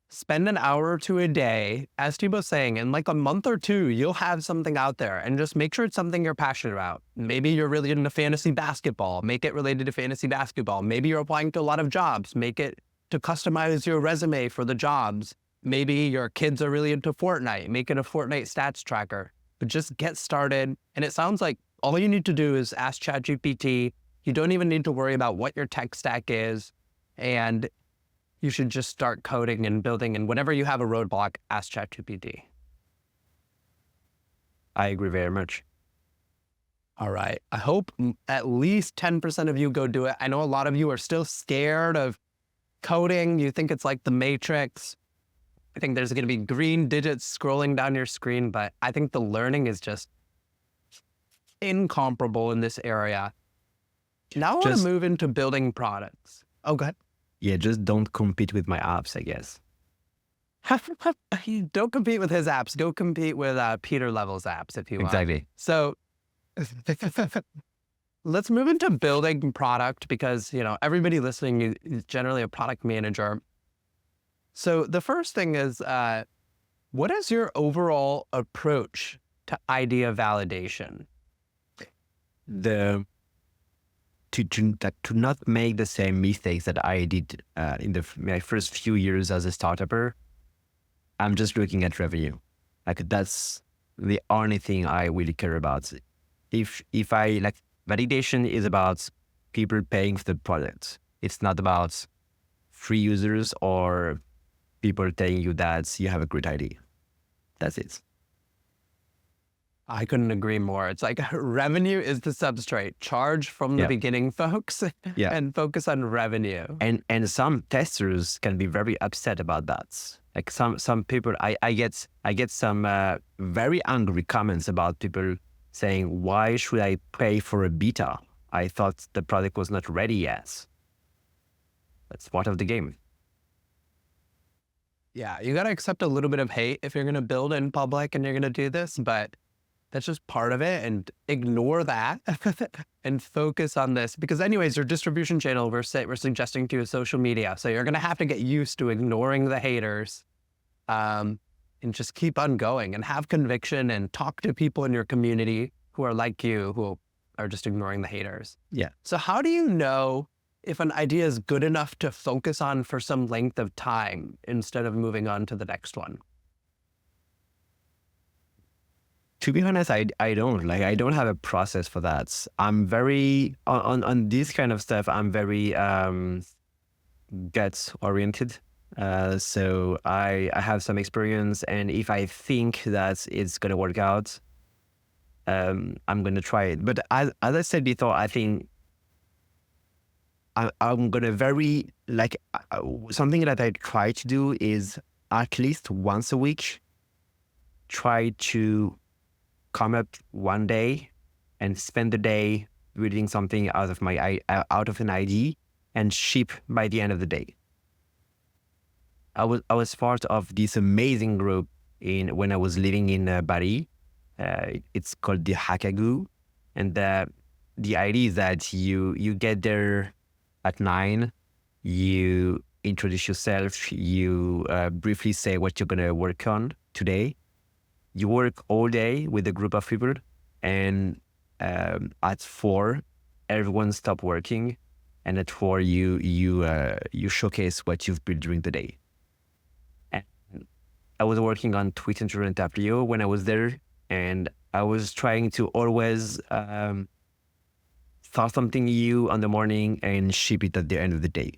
Spend an hour or two a day, as Thibault's saying, in like a month or two, you'll have something out there, and just make sure it's something you're passionate about. Maybe you're really into fantasy basketball, make it related to fantasy basketball. Maybe you're applying to a lot of jobs, make it to customize your resume for the jobs. Maybe your kids are really into Fortnite, make it a Fortnite stats tracker, but just get started. And it sounds like all you need to do is ask ChatGPT. You don't even need to worry about what your tech stack is. And you should just start coding and building. And whenever you have a roadblock, ask ChatGPT. I agree very much. All right. I hope at least 10% of you go do it. I know a lot of you are still scared of coding. You think it's like the Matrix. I think there's going to be green digits scrolling down your screen, but I think the learning is just incomparable in this area. Now I want to move into building products. Oh, go ahead. Yeah, just don't compete with my apps, I guess. Don't compete with his apps. Go compete with Peter Level's apps if you want. Exactly. So let's move into building product because, everybody listening is generally a product manager. So the first thing is, what is your overall approach to idea validation? To not make the same mistakes that I did in my first few years as a startupper, I'm just looking at revenue. Like that's the only thing I really care about. If I like validation is about people paying for the product. It's not about free users or people telling you that you have a great idea. That's it. I couldn't agree more. It's like revenue is the substrate. Charge from the beginning, folks, and focus on revenue. And some testers can be very upset about that. Like some people, I get some very angry comments about people saying, why should I pay for a beta? I thought the product was not ready yet. That's part of the game. Yeah, you got to accept a little bit of hate if you're going to build in public and you're going to do this, but that's just part of it, and ignore that and focus on this. Because anyways, your distribution channel, we're suggesting to you is social media. So you're going to have to get used to ignoring the haters and just keep on going and have conviction and talk to people in your community who are like you, who are just ignoring the haters. Yeah. So how do you know if an idea is good enough to focus on for some length of time instead of moving on to the next one? To be honest, I don't have a process for that. I'm very on this kind of stuff. I'm very gut oriented. So I have some experience, and if I think that it's gonna work out, I'm gonna try it. But as I said before, I think I'm gonna something that I try to do is at least once a week, try to come up one day and spend the day reading something out of an idea and ship by the end of the day. I was part of this amazing group when I was living in Bali. It's called the Hackagoo, and the idea is that you get there at 9, you introduce yourself, you briefly say what you're gonna work on, today. You work all day with a group of people, and at 4, everyone stop working, and at 4 you showcase what you've built during the day. And I was working on TweetHunter and Taplio when I was there, and I was trying to always start something new on the morning and ship it at the end of the day.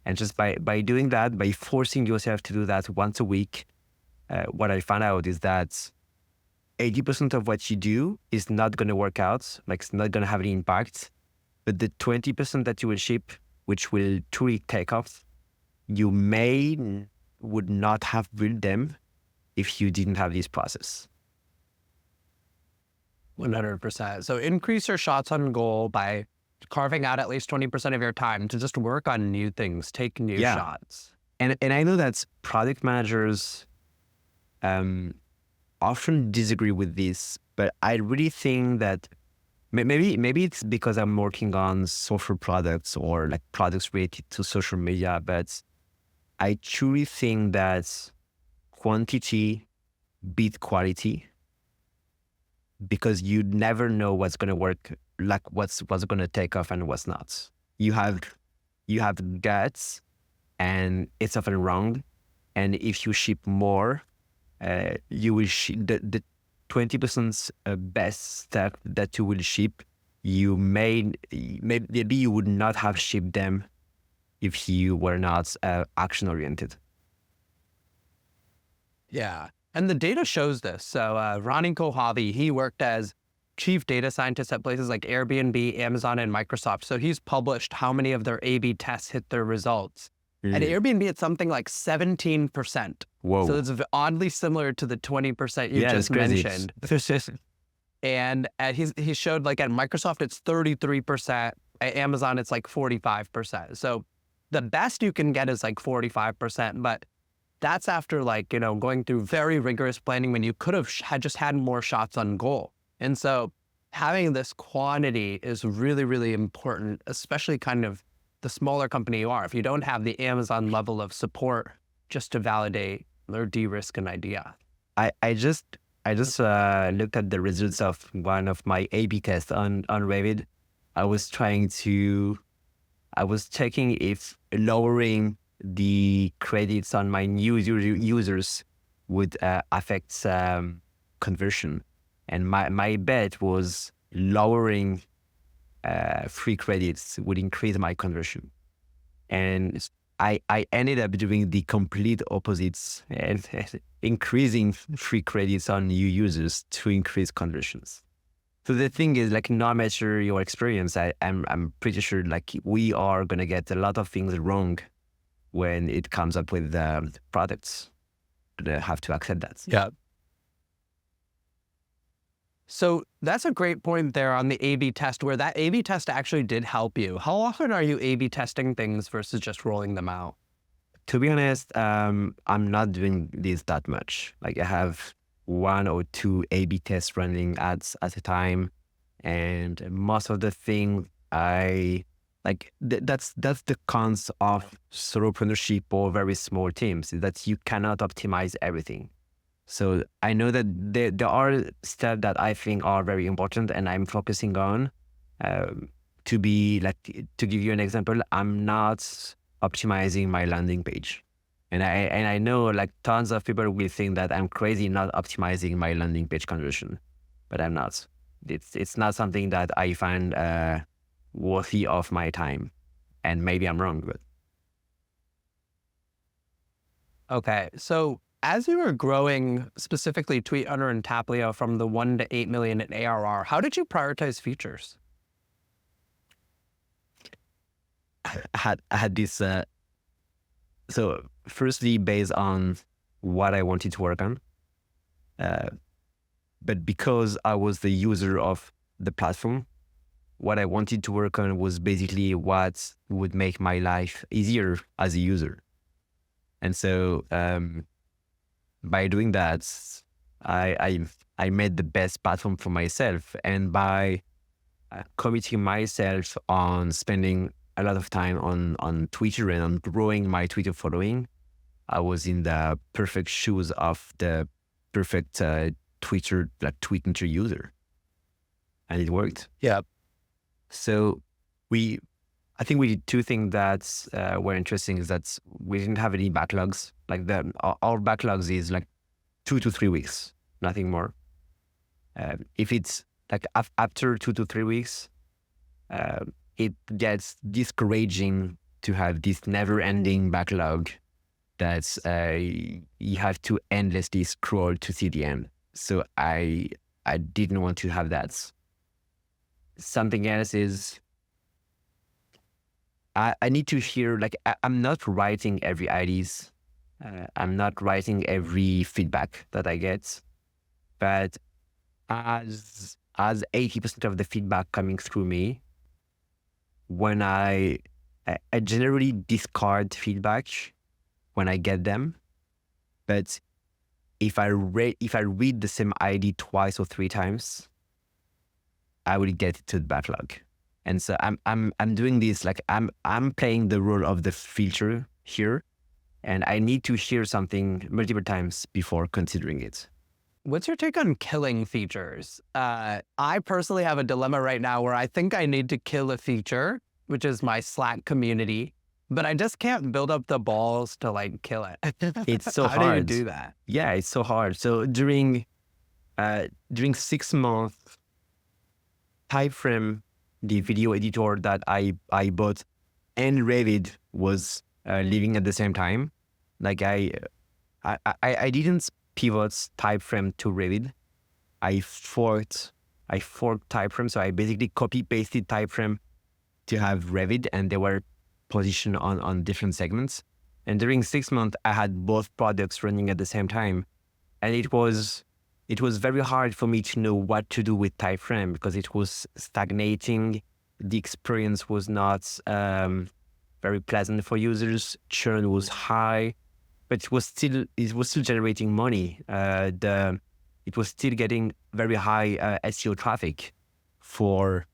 And just by doing that, by forcing yourself to do that once a week, what I found out is that 80% of what you do is not going to work out, like it's not going to have any impact. But the 20% that you will ship, which will truly take off, you would not have built them if you didn't have this process. 100%. So increase your shots on goal by carving out at least 20% of your time to just work on new things, take new shots. And I know that product managers often disagree with this, but I really think that maybe it's because I'm working on social products or like products related to social media, but I truly think that quantity beats quality, because you never know what's going to work, like what's going to take off and what's not. You have guts, and it's often wrong. And if you ship more, you will ship the 20% best stuff that you will ship. Maybe you would not have shipped them if you were not action oriented. Yeah. And the data shows this. So Ronnie Kohavi, he worked as chief data scientist at places like Airbnb, Amazon, and Microsoft. So he's published how many of their A/B tests hit their results. At Airbnb, it's something like 17%. Whoa. So it's oddly similar to the 20% you just mentioned. And he showed like at Microsoft, it's 33%. At Amazon, it's like 45%. So the best you can get is like 45%. But that's after like, going through very rigorous planning when you could have just had more shots on goal. And so having this quantity is really, really important, especially kind of the smaller company you are. If you don't have the Amazon level of support just to validate or de-risk an idea. I just looked at the results of one of my A/B tests on Revid. I was checking if lowering the credits on my new users would affect conversion. And my bet was lowering free credits would increase my conversion. And I ended up doing the complete opposites and increasing free credits on new users to increase conversions. So the thing is, like, no matter your experience, I'm pretty sure like we are going to get a lot of things wrong when it comes up with products. They have to accept that. Yeah. So that's a great point there on the A/B test, where that A/B test actually did help you. How often are you A/B testing things versus just rolling them out? To be honest, I'm not doing this that much. Like I have 1 or 2 A/B tests running at a time, and most of the things that's the cons of solopreneurship or very small teams, is that you cannot optimize everything. So I know that there are stuff that I think are very important, and I'm focusing on. To give you an example, I'm not optimizing my landing page, and I know like tons of people will think that I'm crazy not optimizing my landing page conversion, but I'm not. It's not something that I find worthy of my time, and maybe I'm wrong, but. Okay, so as you were growing specifically TweetHunter and Taplio from the 1 to 8 million in ARR, how did you prioritize features? I had this, so firstly, based on what I wanted to work on, but because I was the user of the platform, what I wanted to work on was basically what would make my life easier as a user. And so by doing that, I made the best platform for myself. And by committing myself on spending a lot of time on Twitter and on growing my Twitter following, I was in the perfect shoes of the perfect TweetHunter user, and it worked. Yeah. So I think we did two things that were interesting. Is that we didn't have any backlogs. Like our backlogs is like 2 to 3 weeks, nothing more. If it's like after 2 to 3 weeks, it gets discouraging to have this never-ending backlog that you have to endlessly scroll to see the end. So I didn't want to have that. Something else is I need to hear, like, I'm not writing every IDs. I'm not writing every feedback that I get, but as 80% of the feedback coming through me, when I generally discard feedback when I get them, but if I read the same ID twice or 3 times, I will get it to the backlog. And so I'm doing this, like I'm playing the role of the filter here, and I need to hear something multiple times before considering it. What's your take on killing features? I personally have a dilemma right now where I think I need to kill a feature, which is my Slack community, but I just can't build up the balls to like kill it. It's so hard. How do you do that? Yeah, it's so hard. So during 6 months, Typeframe, the video editor that I bought, and Revid was living at the same time. Like I didn't pivot Typeframe to Revid. I forked Typeframe. So I basically copy pasted Typeframe to have Revid, and they were positioned on different segments. And during 6 months, I had both products running at the same time, and it was very hard for me to know what to do with Typeframe because it was stagnating. The experience was not very pleasant for users. Churn was high, but it was still generating money. It was still getting very high SEO traffic for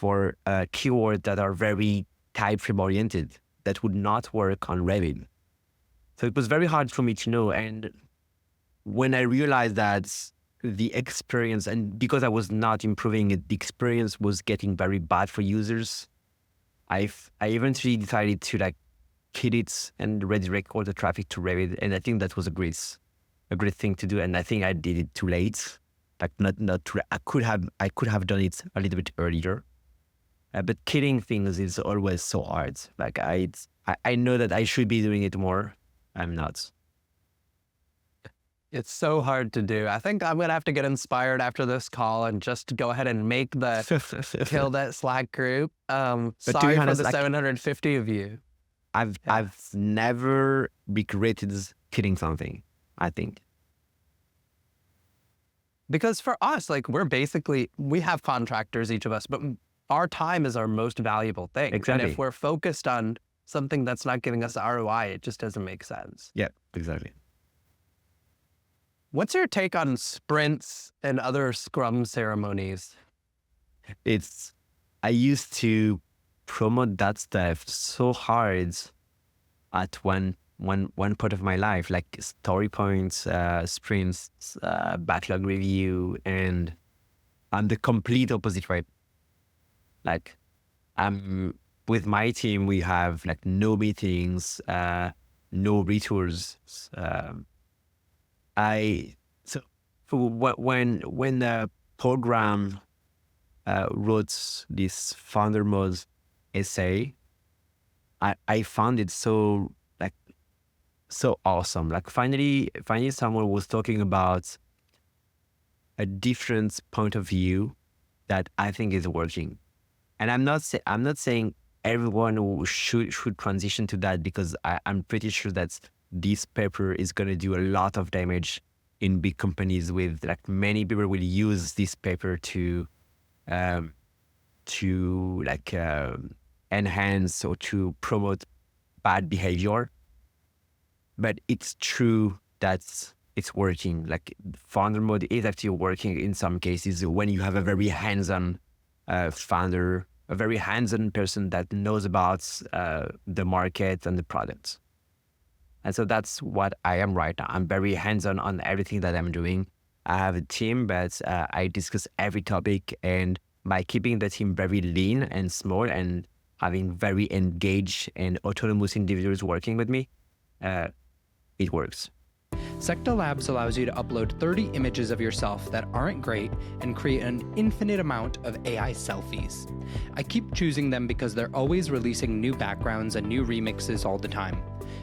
keywords that are very Typeframe oriented that would not work on Revid. So it was very hard for me to know. And when I realized that the experience, and because I was not improving it, the experience was getting very bad for users, I eventually decided to like kill it and redirect all the traffic to Revid. And I think that was a great thing to do. And I think I did it too late. Like I could have done it a little bit earlier. But killing things is always so hard. Like I know that I should be doing it more. I'm not. It's so hard to do. I think I'm going to have to get inspired after this call and just go ahead and make the kill that Slack group. Sorry for the 750 of you. I've never regretted killing something, I think. Because for us, like we have contractors, each of us, but our time is our most valuable thing. Exactly. And if we're focused on something that's not giving us ROI, it just doesn't make sense. Yeah, exactly. What's your take on sprints and other Scrum ceremonies? I used to promote that stuff so hard at one point of my life, like story points, sprints, backlog review, and I'm the complete opposite, right? Like with my team, we have like no meetings, no retours. When the program wrote this founder mode essay, I found it so awesome. Like finally someone was talking about a different point of view that I think is working. And I'm not saying everyone should transition to that, because I'm pretty sure that this paper is going to do a lot of damage in big companies. With like many people will use this paper to enhance or to promote bad behavior. But it's true that it's working. Like founder mode is actually working in some cases when you have a very hands-on founder, a very hands-on person that knows about the market and the product. And so that's what I am right now. I'm very hands-on on everything that I'm doing. I have a team, but I discuss every topic, and by keeping the team very lean and small and having very engaged and autonomous individuals working with me, it works. Secta Labs allows you to upload 30 images of yourself that aren't great and create an infinite amount of AI selfies. I keep choosing them because they're always releasing new backgrounds and new remixes all the time.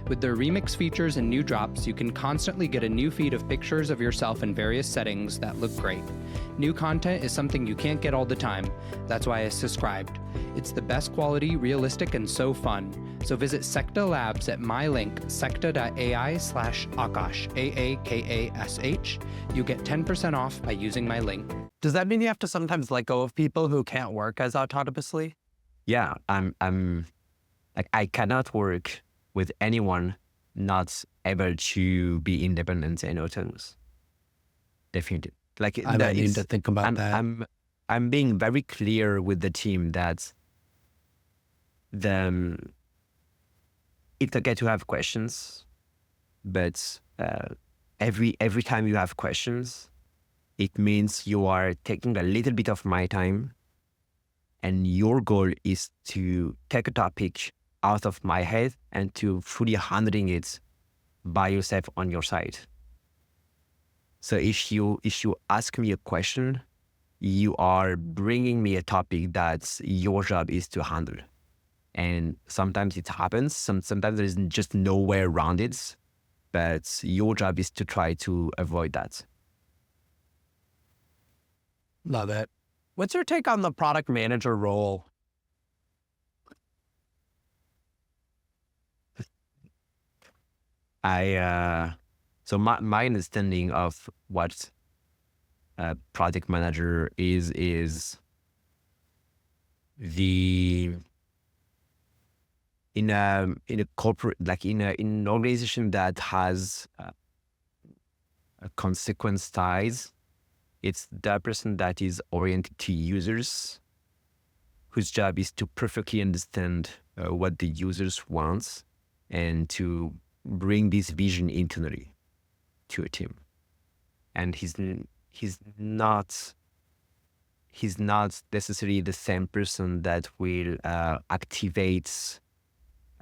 With their remix features and new drops, you can constantly get a new feed of pictures of yourself in various settings that look great. New content is something you can't get all the time. That's why I subscribed. It's the best quality, realistic, and so fun. So visit Secta Labs at my link, secta.ai/Akash, AAKASH. You get 10% off by using my link. Does that mean you have to sometimes let go of people who can't work as autonomously? Yeah, I'm like, I cannot work with anyone not able to be independent and autonomous. Definitely. Like, I might need to think about that. I'm being very clear with the team that it's okay to have questions, but every time you have questions, it means you are taking a little bit of my time, and your goal is to take a topic out of my head and to fully handling it by yourself on your side. So if you ask me a question, you are bringing me a topic that your job is to handle. And sometimes it happens. Sometimes there is just no way around it, but your job is to try to avoid that. Love it. What's your take on the product manager role? So my understanding of what a project manager is the in a corporate, like in an organization that has a consequence ties, it's the person that is oriented to users, whose job is to perfectly understand what the users want and to bring this vision internally to a team. And he's not necessarily the same person that will activate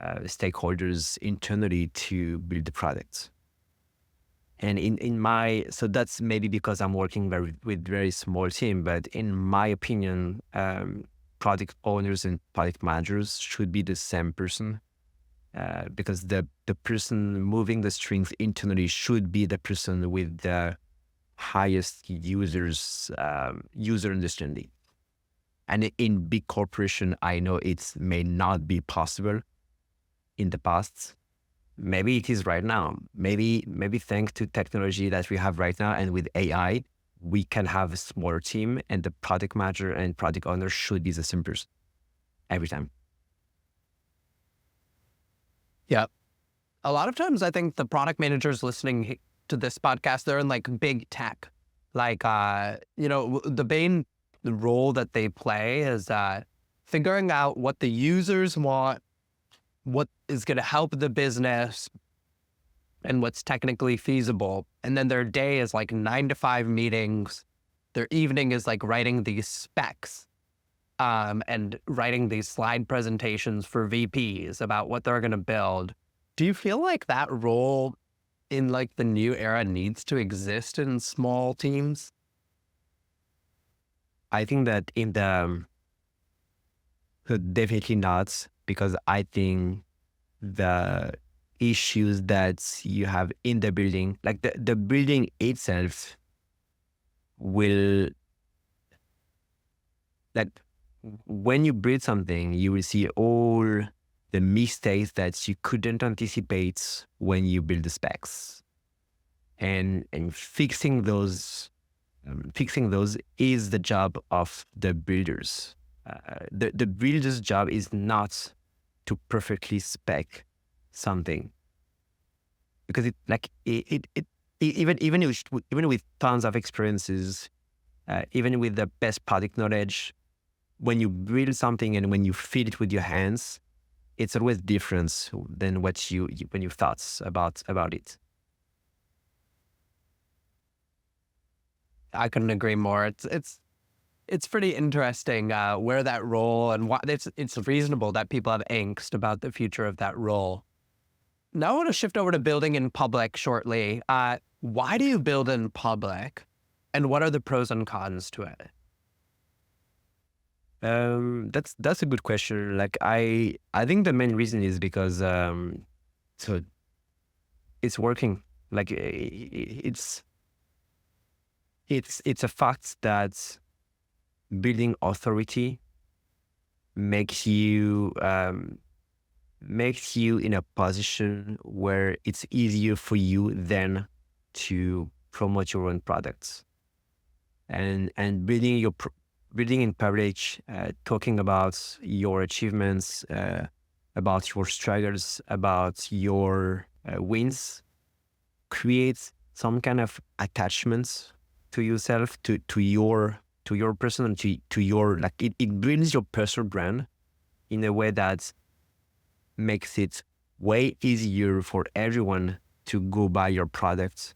stakeholders internally to build the product. And so that's maybe because I'm working with very small team, but in my opinion, product owners and product managers should be the same person, because the person moving the strings internally should be the person with the highest user understanding. And in big corporation, I know it may not be possible in the past. Maybe it is right now. Maybe thanks to technology that we have right now and with AI, we can have a smaller team, and the product manager and product owner should be the same person every time. Yeah. A lot of times I think the product managers listening to this podcast, they're in like big tech. Like, the main role that they play is figuring out what the users want, what is going to help the business, and what's technically feasible. And then their day is like 9 to 5 meetings. Their evening is like writing these specs and writing these slide presentations for VPs about what they're going to build. Do you feel like that role in like the new era needs to exist in small teams? I think that definitely not, because I think the issues that you have in the building, like the building itself will, like, when you build something, you will see all the mistakes that you couldn't anticipate when you build the specs, and fixing those is the job of the builders. The builder's job is not to perfectly spec something, because even with tons of experiences, even with the best product knowledge, when you build something and when you feed it with your hands, it's always different than what when you thought about it. I couldn't agree more. It's pretty interesting where that role and why it's reasonable that people have angst about the future of that role. Now I want to shift over to building in public shortly. Why do you build in public, and what are the pros and cons to it? That's a good question. Like I think the main reason is because so it's working. Like it's a fact that building authority makes you in a position where it's easier for you then to promote your own products, and building in public, talking about your achievements, about your struggles, about your wins, creates some kind of attachments to yourself, to your person, to your, like it builds your personal brand in a way that makes it way easier for everyone to go buy your products.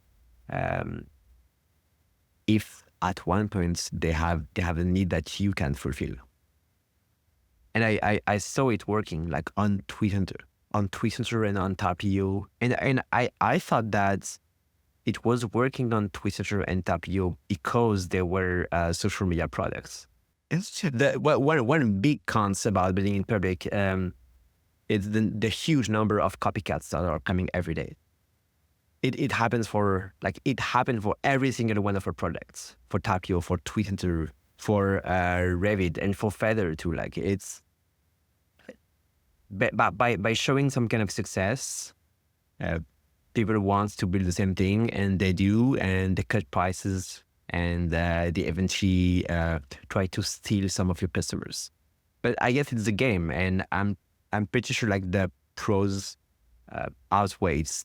If at one point they have a need that you can fulfill. And I saw it working like on TweetHunter and on Taplio. And I thought that it was working on TweetHunter and Taplio because they were social media products. It's one big cons about building in public is the huge number of copycats that are coming every day. It happens for every single one of our products, for Taplio, for TweetHunter, for Revid, and for Feather too. Like it's by showing some kind of success, people want to build the same thing, and they do, and they cut prices, and they eventually try to steal some of your customers. But I guess it's a game, and I'm pretty sure like the pros outweighs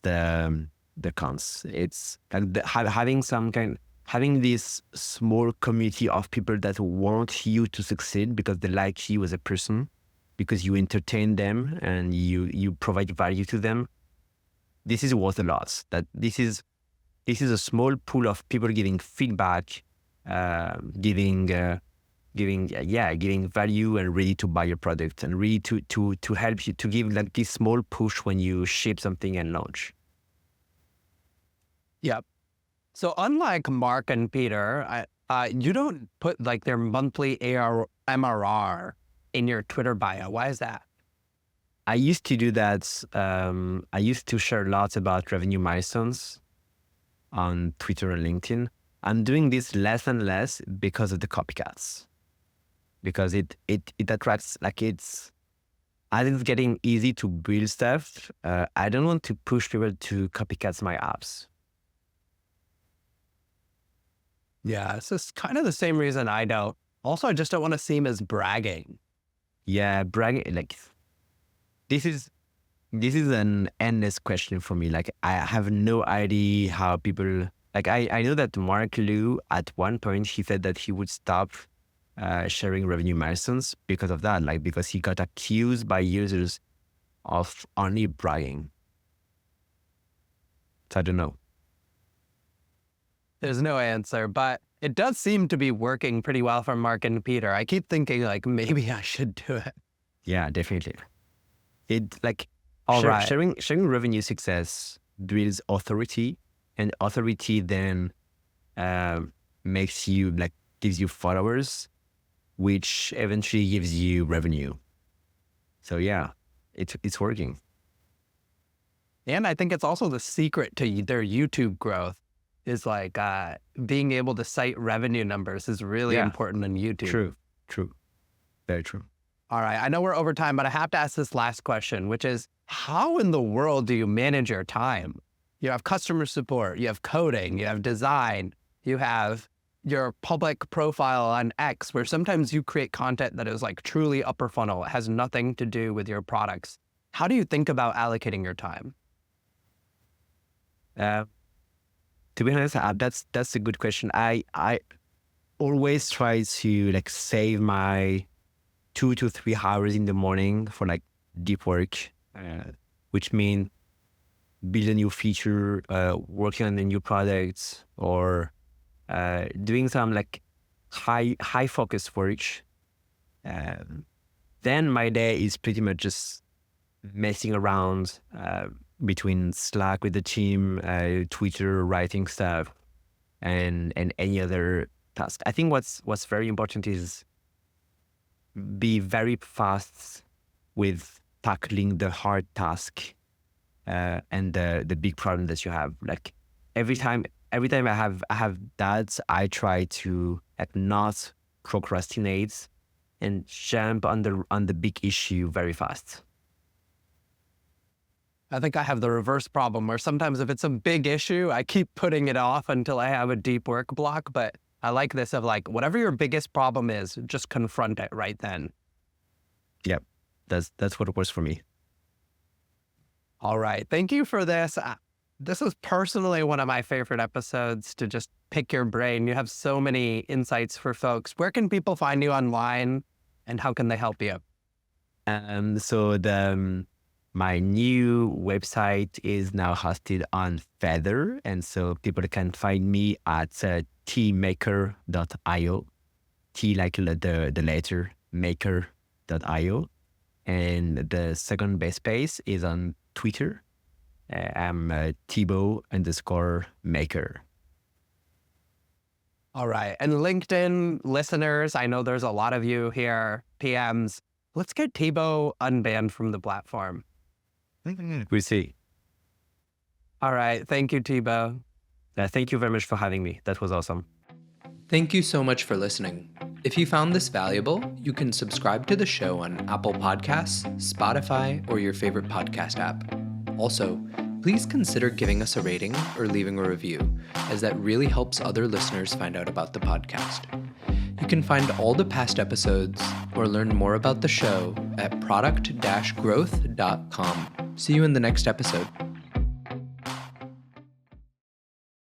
the cons. It's like having this small community of people that want you to succeed because they like you as a person, because you entertain them and you provide value to them. This is worth a lot. That this is a small pool of people giving feedback, giving value, and ready to buy your product, and ready to help you, to give like this small push when you ship something and launch. Yep. So unlike Mark and Peter, you don't put like their monthly MRR in your Twitter bio. Why is that? I used to do that. I used to share lots about revenue milestones on Twitter and LinkedIn. I'm doing this less and less because of the copycats. Because it attracts, like as it's getting easy to build stuff, I don't want to push people to copycats my apps. Yeah, it's just kind of the same reason I don't. Also, I just don't want to seem as bragging. Yeah, bragging, like this is an endless question for me. Like I have no idea how people, like I know that Mark Liu at one point, he said that he would stop sharing revenue milestones because of that, like because he got accused by users of only bragging. So I don't know. There's no answer, but it does seem to be working pretty well for Mark and Peter. I keep thinking like maybe I should do it. Yeah, definitely. It like Right. sharing revenue success builds authority, and authority then makes you like gives you followers, which eventually gives you revenue. So yeah, it's working. And I think it's also the secret to their YouTube growth is like being able to cite revenue numbers is really important on YouTube. True. Very true. All right. I know we're over time, but I have to ask this last question, which is how in the world do you manage your time? You have customer support, you have coding, you have design, you have your public profile on X, where sometimes you create content that is like truly upper funnel. It has nothing to do with your products. How do you think about allocating your time? To be honest, that's a good question. I always try to like save my 2 to 3 hours in the morning for like deep work, which means build a new feature, working on a new product, or doing some like high focus work. Then my day is pretty much just messing around between Slack with the team, Twitter, writing stuff, and any other task. I think what's very important is be very fast with tackling the hard task and the big problem that you have. Like every time I have that, I try to like not procrastinate and jump on the big issue very fast. I think I have the reverse problem where sometimes if it's a big issue, I keep putting it off until I have a deep work block. But I like this of like, whatever your biggest problem is, just confront it right then. Yep. That's what works for me. All right. Thank you for this. This is personally one of my favorite episodes to just pick your brain. You have so many insights for folks. Where can people find you online and how can they help you? My new website is now hosted on Feather, and so people can find me at tmaker.io, T like the letter, maker.io. And the second best place is on Twitter. I'm Thibault_maker. All right. And LinkedIn listeners, I know there's a lot of you here, PMs. Let's get Thibault unbanned from the platform. We'll see. All right. Thank you, Thibault. Thank you very much for having me. That was awesome. Thank you so much for listening. If you found this valuable, you can subscribe to the show on Apple Podcasts, Spotify, or your favorite podcast app. Also, please consider giving us a rating or leaving a review, as that really helps other listeners find out about the podcast. You can find all the past episodes or learn more about the show at product-growth.com. See you in the next episode.